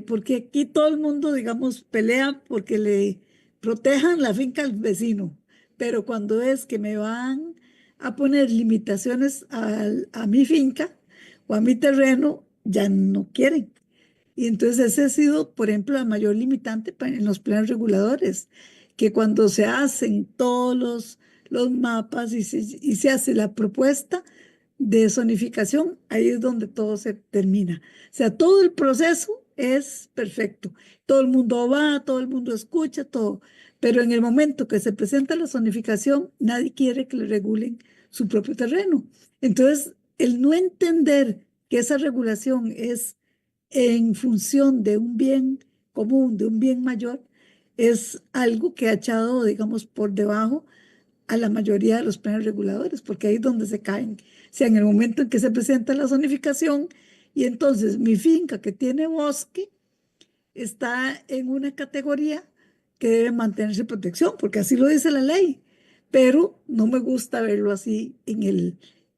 porque aquí todo el mundo, digamos, pelea porque le protejan la finca al vecino, pero cuando es que me van a poner limitaciones a mi finca o a mi terreno, ya no quieren. Y entonces ese ha sido, por ejemplo, la mayor limitante en los planes reguladores, que cuando se hacen todos los mapas y se hace la propuesta de zonificación, ahí es donde todo se termina. O sea, todo el proceso es perfecto. Todo el mundo va, todo el mundo escucha, todo. Pero en el momento que se presenta la zonificación, nadie quiere que le regulen su propio terreno. Entonces, el no entender que esa regulación es en función de un bien común, de un bien mayor, es algo que ha echado, digamos, por debajo a la mayoría de los planes reguladores, porque ahí es donde se caen. O sea, en el momento en que se presenta la zonificación y entonces mi finca que tiene bosque está en una categoría que debe mantenerse protección, porque así lo dice la ley, pero no me gusta verlo así en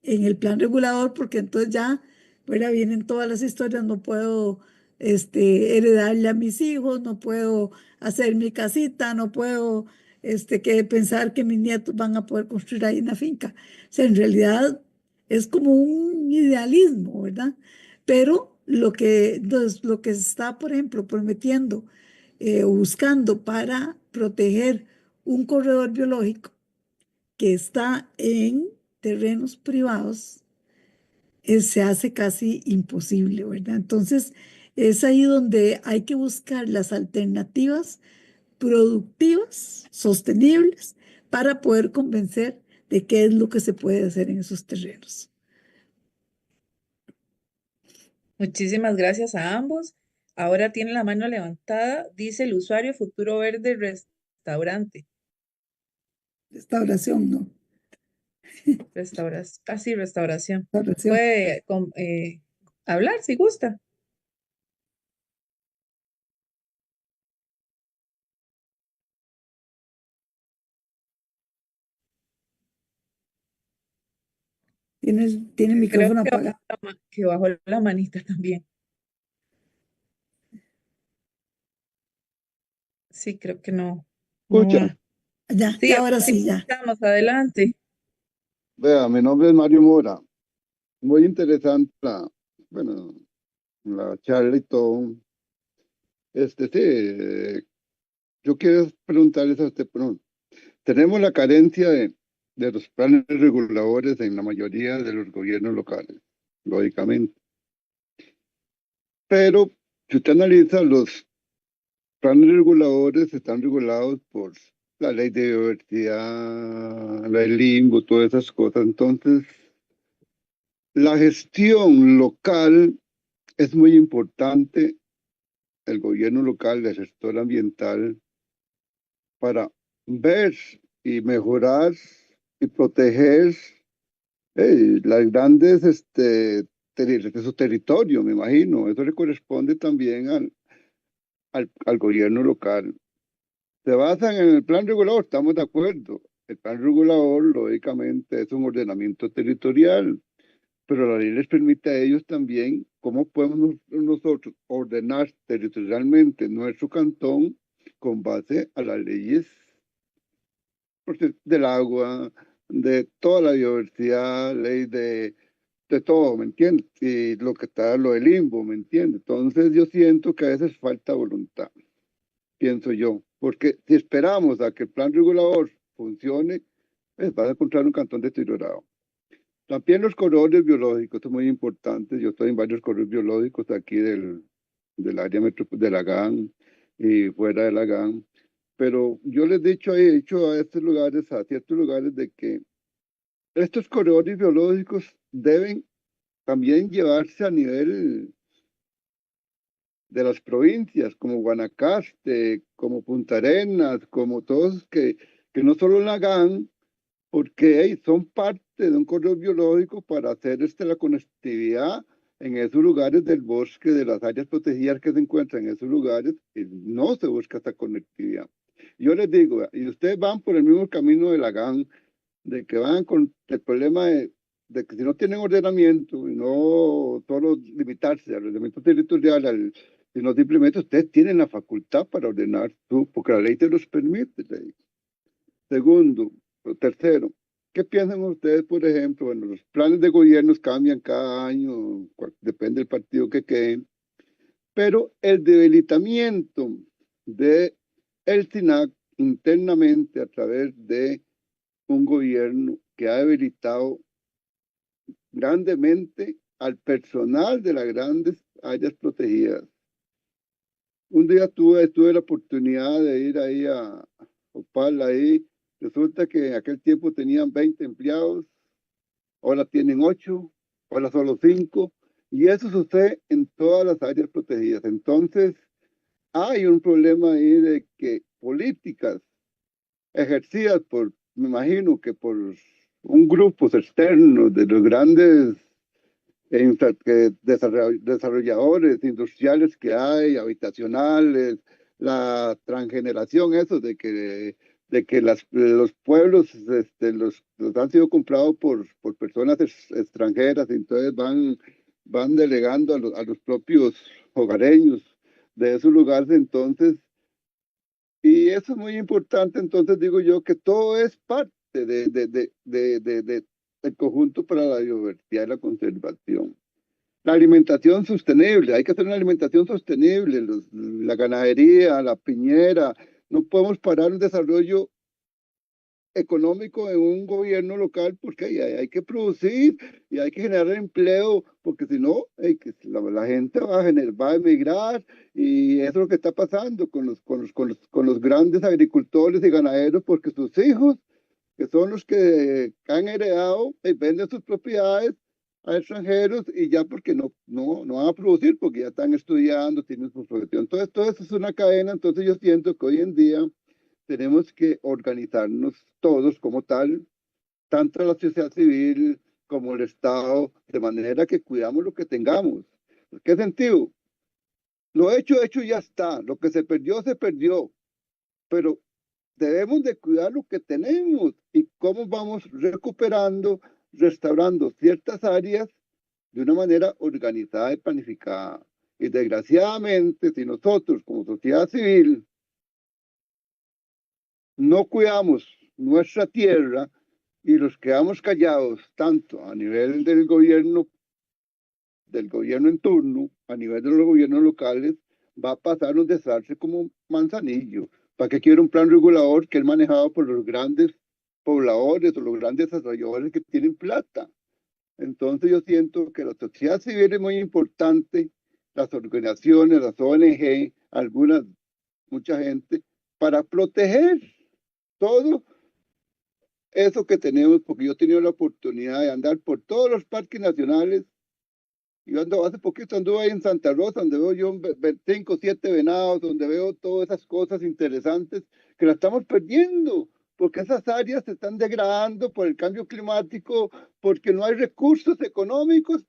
el plan regulador, porque entonces ya, ¿verdad? Vienen todas las historias, no puedo heredarle a mis hijos, no puedo hacer mi casita, no puedo que pensar que mis nietos van a poder construir ahí una finca. O sea, en realidad es como un idealismo, ¿verdad? Pero entonces, lo que se está, por ejemplo, prometiendo o buscando para proteger un corredor biológico que está en terrenos privados, se hace casi imposible, ¿verdad? Entonces, es ahí donde hay que buscar las alternativas productivas, sostenibles, para poder convencer de qué es lo que se puede hacer en esos terrenos. Muchísimas gracias a ambos. Ahora tiene la mano levantada, dice el usuario Futuro Verde Restaurante. Restauración, ¿no? Restauración, casi restauración. Restauración. Puede hablar si gusta. Tiene el Creo micrófono que apagado. que bajó la manita también. Sí, creo que no. No Escucha, va. Ya, Sí, ya, ahora sí, sí, ya. estamos adelante. vea, mi nombre es Mario Mora. Muy interesante bueno, la charla y todo. Sí, yo quiero preguntarles a usted, pero tenemos la carencia de los planes reguladores en la mayoría de los gobiernos locales, lógicamente. Pero si usted analiza, los planes reguladores están regulados por la ley de biodiversidad, la del limbo, todas esas cosas. Entonces, la gestión local es muy importante, el gobierno local, el sector ambiental, para ver y mejorar y proteger las grandes, de su territorio, me imagino. Eso le corresponde también al gobierno local. Se basan en el plan regulador, estamos de acuerdo. El plan regulador, lógicamente, es un ordenamiento territorial, pero la ley les permite a ellos también cómo podemos nosotros ordenar territorialmente nuestro cantón con base a las leyes del agua, de toda la biodiversidad, ley de todo, ¿me entiendes? Y lo que está, lo del limbo, ¿me entiendes? Entonces yo siento que a veces falta voluntad, pienso yo, porque si esperamos a que el plan regulador funcione, pues vas a encontrar un cantón deteriorado. También los corredores biológicos son muy importantes. Yo estoy en varios corredores biológicos aquí del área de la GAN y fuera de la GAN. Pero yo les he dicho a estos lugares, a ciertos lugares, de que estos corredores biológicos deben también llevarse a nivel de las provincias, como Guanacaste, como Punta Arenas, como todos, que no solo la GAN, porque son parte de un corredor biológico para hacer la conectividad en esos lugares del bosque, de las áreas protegidas que se encuentran en esos lugares, y no se busca esta conectividad. Yo les digo, y ustedes van por el mismo camino de la GAN, de que van con el problema de que si no tienen ordenamiento y no solo limitarse al ordenamiento territorial, sino simplemente ustedes tienen la facultad para ordenar tú, porque la ley te los permite. Ley. Segundo, o tercero, ¿qué piensan ustedes, por ejemplo? Bueno, los planes de gobiernos cambian cada año, depende del partido que quede, pero el debilitamiento de el SINAC internamente a través de un gobierno que ha debilitado grandemente al personal de las grandes áreas protegidas. Un día tuve la oportunidad de ir ahí a Opal, ahí. Resulta que en aquel tiempo tenían 20 empleados, ahora tienen 8, ahora solo 5, y eso sucede en todas las áreas protegidas. Entonces, hay un problema ahí de que políticas ejercidas por, me imagino que por un grupo externo de los grandes desarrolladores industriales que hay, habitacionales, la transgeneración, eso de que los pueblos los han sido comprados por personas extranjeras, y entonces van delegando a los propios hogareños de esos lugares, entonces, y eso es muy importante, entonces digo yo que todo es parte del conjunto para la biodiversidad y la conservación. La alimentación sostenible, hay que hacer una alimentación sostenible, la ganadería, la piñera, no podemos parar un desarrollo económico en un gobierno local porque hay que producir y hay que generar empleo, porque si no, la gente va a emigrar, y eso es lo que está pasando con los grandes agricultores y ganaderos, porque sus hijos, que son los que han heredado, venden sus propiedades a extranjeros, y ya porque no van a producir, porque ya están estudiando, tienen su profesión. Entonces, todo eso es una cadena. Entonces yo siento que hoy en día tenemos que organizarnos todos como tal, tanto la sociedad civil como el Estado, de manera que cuidamos lo que tengamos. ¿Qué sentido? Lo hecho ya está. Lo que se perdió, pero debemos de cuidar lo que tenemos y cómo vamos recuperando, restaurando ciertas áreas de una manera organizada y planificada. Y desgraciadamente, si nosotros como sociedad civil no cuidamos nuestra tierra y los quedamos callados, tanto a nivel del gobierno en turno, a nivel de los gobiernos locales, va a pasar un desastre como Manzanillo. ¿Para qué quiere un plan regulador que es manejado por los grandes pobladores o los grandes desarrolladores que tienen plata? Entonces yo siento que la sociedad civil es muy importante, las organizaciones, las ONG, mucha gente, para proteger todo eso que tenemos, porque yo he tenido la oportunidad de andar por todos los parques nacionales. Yo hace poquito anduve ahí en Santa Rosa, donde veo yo 5 o 7 venados, donde veo todas esas cosas interesantes que las estamos perdiendo, porque esas áreas se están degradando por el cambio climático, porque no hay recursos económicos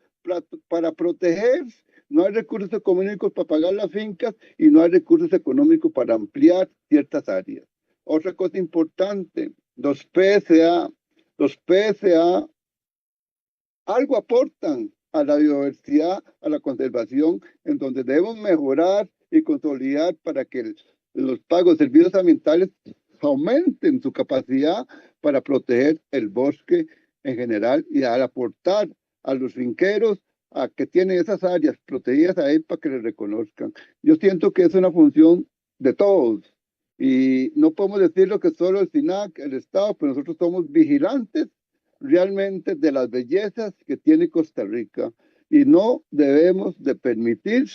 para proteger, no hay recursos económicos para pagar las fincas, y no hay recursos económicos para ampliar ciertas áreas. Otra cosa importante, los PSA algo aportan a la biodiversidad, a la conservación, en donde debemos mejorar y consolidar para que los pagos de servicios ambientales aumenten su capacidad para proteger el bosque en general, y al aportar a los finqueros a que tienen esas áreas protegidas ahí para que les reconozcan. Yo siento que es una función de todos, y no podemos decir lo que solo el SINAC, el Estado, pero nosotros somos vigilantes realmente de las bellezas que tiene Costa Rica, y no debemos de permitir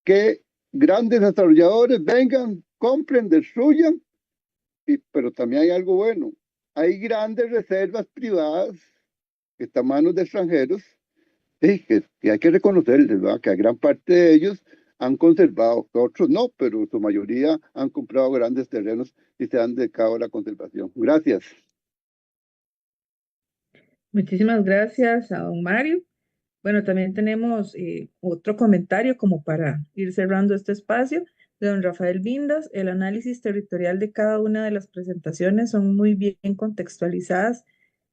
que grandes desarrolladores vengan, compren, destruyan, pero también hay algo bueno. Hay grandes reservas privadas que están en manos de extranjeros, que hay que reconocerles, ¿verdad? Que a gran parte de ellos han conservado, otros no, pero su mayoría han comprado grandes terrenos y se han dedicado a la conservación. Gracias. Muchísimas gracias a don Mario. Bueno, también tenemos otro comentario como para ir cerrando este espacio de don Rafael Vindas. El análisis territorial de cada una de las presentaciones son muy bien contextualizadas,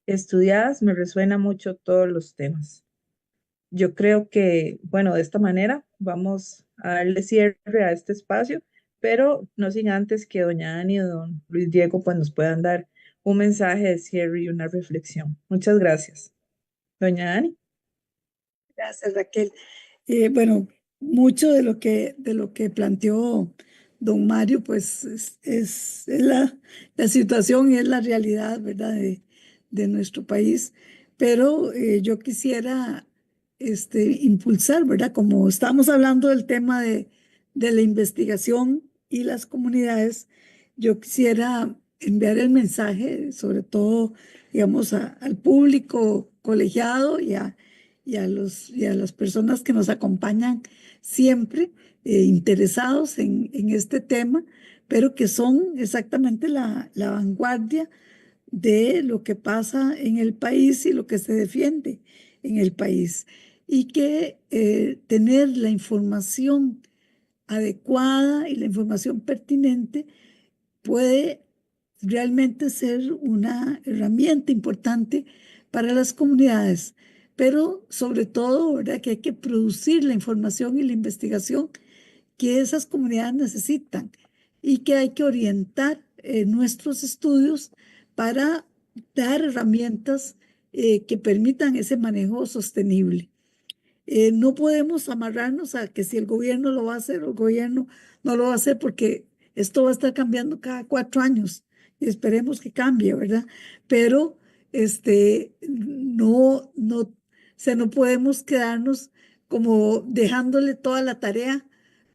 estudiadas, me resuena mucho todos los temas. Yo creo que, bueno, de esta manera vamos a darle cierre a este espacio, pero no sin antes que doña Ani y don Luis Diego pues nos puedan dar un mensaje de cierre y una reflexión. Muchas gracias. Doña Ani. Gracias, Raquel. Bueno, mucho de lo que planteó don Mario, pues es la situación y es la realidad, ¿verdad? De nuestro país. Pero yo quisiera impulsar, ¿verdad? Como estamos hablando del tema de la investigación y las comunidades, yo quisiera enviar el mensaje, sobre todo, digamos, al público colegiado y a las personas que nos acompañan siempre interesados en este tema, pero que son exactamente la vanguardia de lo que pasa en el país y lo que se defiende en el país. Y que tener la información adecuada y la información pertinente puede realmente ser una herramienta importante para las comunidades, pero sobre todo, ¿verdad? Que hay que producir la información y la investigación que esas comunidades necesitan y que hay que orientar nuestros estudios para dar herramientas que permitan ese manejo sostenible. No podemos amarrarnos a que si el gobierno lo va a hacer o el gobierno no lo va a hacer, porque esto va a estar cambiando cada 4 años y esperemos que cambie, ¿verdad? Pero no podemos quedarnos como dejándole toda la tarea,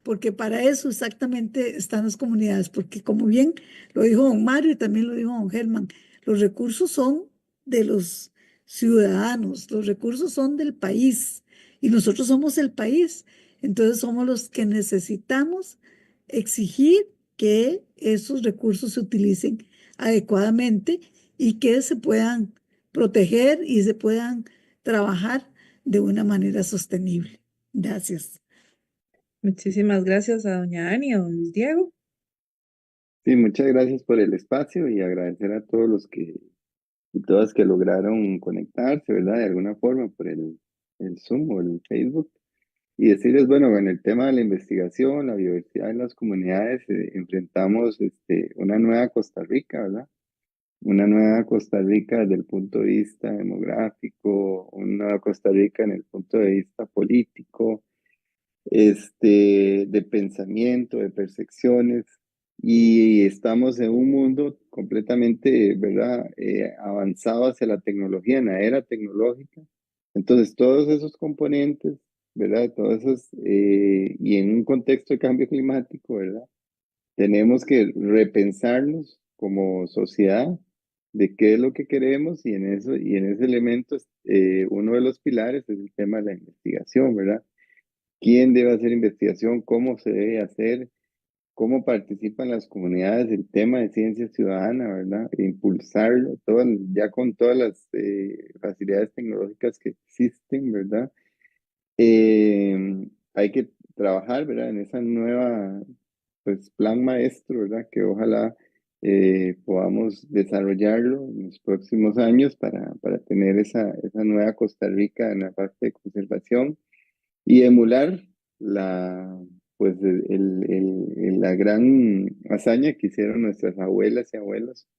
porque para eso exactamente están las comunidades, porque como bien lo dijo don Mario y también lo dijo don Germán, los recursos son de los ciudadanos, los recursos son del país y nosotros somos el país. Entonces somos los que necesitamos exigir que esos recursos se utilicen adecuadamente y que se puedan proteger y se puedan trabajar de una manera sostenible. Gracias. Muchísimas gracias a doña Ani y a don Luis Diego. Sí, muchas gracias por el espacio y agradecer a todos los que y todas que lograron conectarse, ¿verdad? De alguna forma por el Zoom o el Facebook. Y decirles, bueno, en el tema de la investigación, la biodiversidad en las comunidades, enfrentamos una nueva Costa Rica, ¿verdad? Una nueva Costa Rica desde el punto de vista demográfico, una nueva Costa Rica en el punto de vista político, de pensamiento, de percepciones, y estamos en un mundo completamente, ¿verdad? Avanzado hacia la tecnología, en la era tecnológica. Entonces, todos esos componentes, ¿verdad? Todos esos, y en un contexto de cambio climático, ¿verdad? Tenemos que repensarnos como sociedad de qué es lo que queremos y en eso, y en ese elemento, uno de los pilares es el tema de la investigación, ¿verdad? ¿Quién debe hacer investigación? ¿Cómo se debe hacer? ¿Cómo participan las comunidades? El tema de ciencia ciudadana, ¿verdad? E impulsarlo, ya con todas las facilidades tecnológicas que existen, ¿verdad? Hay que trabajar, ¿verdad? En esa nueva, pues, plan maestro, ¿verdad? Que ojalá podamos desarrollarlo en los próximos años para tener esa nueva Costa Rica en la parte de conservación y emular pues la gran hazaña que hicieron nuestras abuelas y abuelos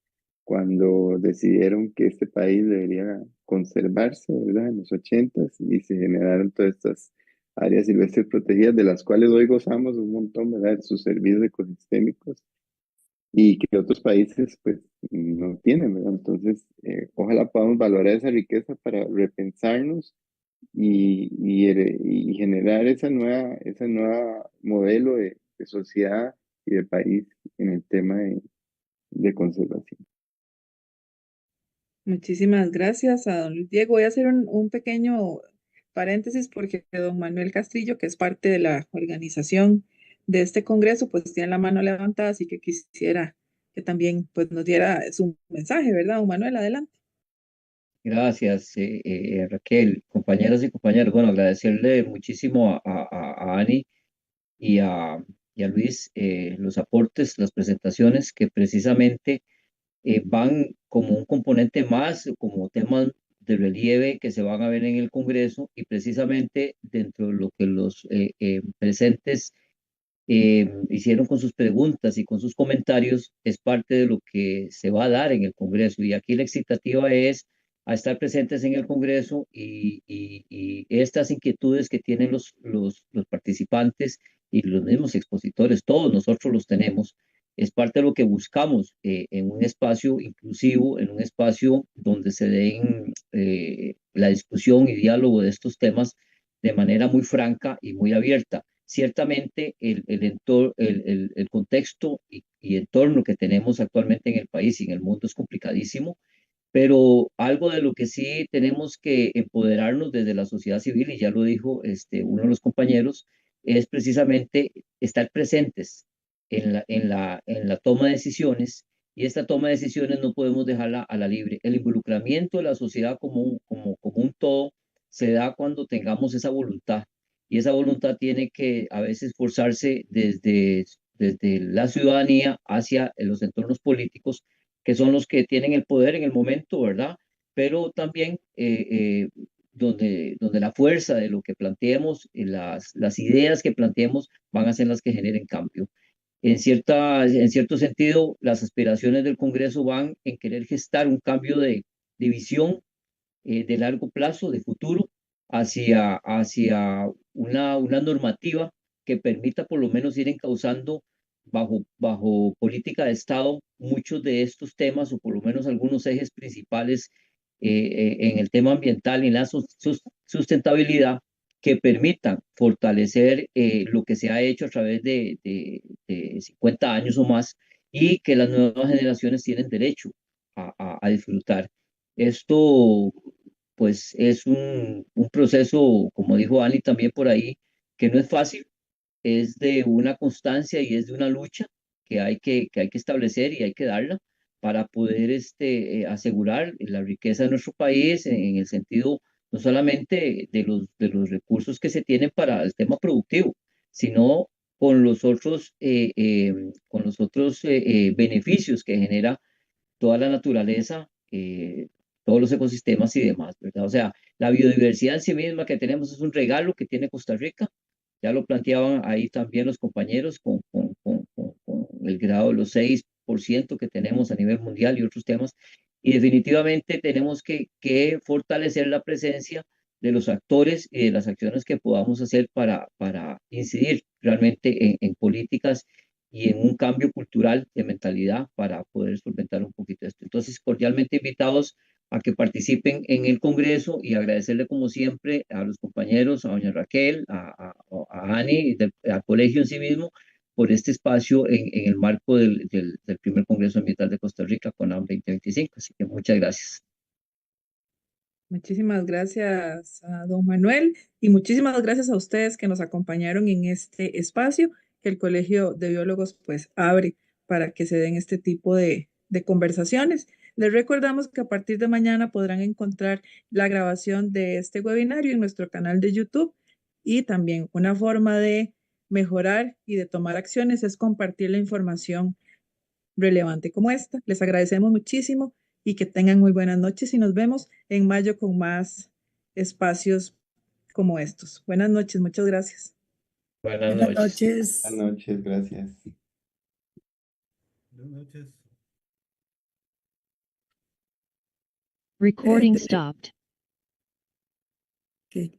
cuando decidieron que este país debería conservarse, ¿verdad? En los 80s y se generaron todas estas áreas silvestres protegidas de las cuales hoy gozamos un montón, ¿verdad? De sus servicios ecosistémicos y que otros países pues no tienen, ¿verdad? Entonces, ojalá podamos valorar esa riqueza para repensarnos y generar esa nueva modelo de sociedad y de país en el tema de conservación. Muchísimas gracias a don Luis Diego. Voy a hacer un pequeño paréntesis porque don Manuel Castrillo, que es parte de la organización de este congreso, pues tiene la mano levantada, así que quisiera que también pues, nos diera su mensaje, ¿verdad, don Manuel? Adelante. Gracias, Raquel, compañeras y compañeros. Bueno, agradecerle muchísimo a Ani y a y a Luis los aportes, las presentaciones que precisamente van como un componente más, como temas de relieve que se van a ver en el Congreso y precisamente dentro de lo que los presentes hicieron con sus preguntas y con sus comentarios es parte de lo que se va a dar en el Congreso. Y aquí la excitativa es a estar presentes en el Congreso y estas inquietudes que tienen los participantes y los mismos expositores, todos nosotros los tenemos, es parte de lo que buscamos en un espacio inclusivo, en un espacio donde se den la discusión y diálogo de estos temas de manera muy franca y muy abierta. Ciertamente el contexto y entorno que tenemos actualmente en el país y en el mundo es complicadísimo, pero algo de lo que sí tenemos que empoderarnos desde la sociedad civil, y ya lo dijo uno de los compañeros, es precisamente estar presentes en la toma de decisiones, y esta toma de decisiones no podemos dejarla a la libre. El involucramiento de la sociedad como un todo se da cuando tengamos esa voluntad, y esa voluntad tiene que a veces forzarse desde la ciudadanía hacia los entornos políticos, que son los que tienen el poder en el momento, ¿verdad? Pero también donde la fuerza de lo que planteemos, las ideas que planteemos van a ser las que generen cambio. En cierto sentido, las aspiraciones del Congreso van en querer gestar un cambio de visión de largo plazo, de futuro, hacia una normativa que permita por lo menos ir encauzando bajo política de Estado muchos de estos temas, o por lo menos algunos ejes principales en el tema ambiental y en la sustentabilidad, que permitan fortalecer lo que se ha hecho a través de 50 años o más, y que las nuevas generaciones tienen derecho a disfrutar. Esto, pues, es un proceso, como dijo Ani también por ahí, que no es fácil, es de una constancia y es de una lucha que hay que establecer y hay que darla para poder asegurar la riqueza de nuestro país en el sentido no solamente de los recursos que se tienen para el tema productivo, sino con los otros beneficios que genera toda la naturaleza, todos los ecosistemas y demás, ¿verdad? O sea, la biodiversidad en sí misma que tenemos es un regalo que tiene Costa Rica. Ya lo planteaban ahí también los compañeros con el grado de los 6% que tenemos a nivel mundial y otros temas. Y definitivamente tenemos que fortalecer la presencia de los actores y de las acciones que podamos hacer para incidir realmente en políticas y en un cambio cultural de mentalidad para poder solventar un poquito esto. Entonces, cordialmente invitados a que participen en el Congreso, y agradecerle como siempre a los compañeros, a doña Raquel, a Ani, al colegio en sí mismo, por este espacio en el marco del primer Congreso Ambiental de Costa Rica, CONAM 2025. Así que muchas gracias. Muchísimas gracias a don Manuel y muchísimas gracias a ustedes que nos acompañaron en este espacio que el Colegio de Biólogos pues abre para que se den este tipo de conversaciones. Les recordamos que a partir de mañana podrán encontrar la grabación de este webinario en nuestro canal de YouTube, y también una forma de mejorar y de tomar acciones es compartir la información relevante como esta. Les agradecemos muchísimo y que tengan muy buenas noches, y nos vemos en mayo con más espacios como estos. Buenas noches, muchas gracias. Buenas Buenas noches. noches. Buenas noches, gracias. Buenas noches. Recording Eh, stopped. Ok.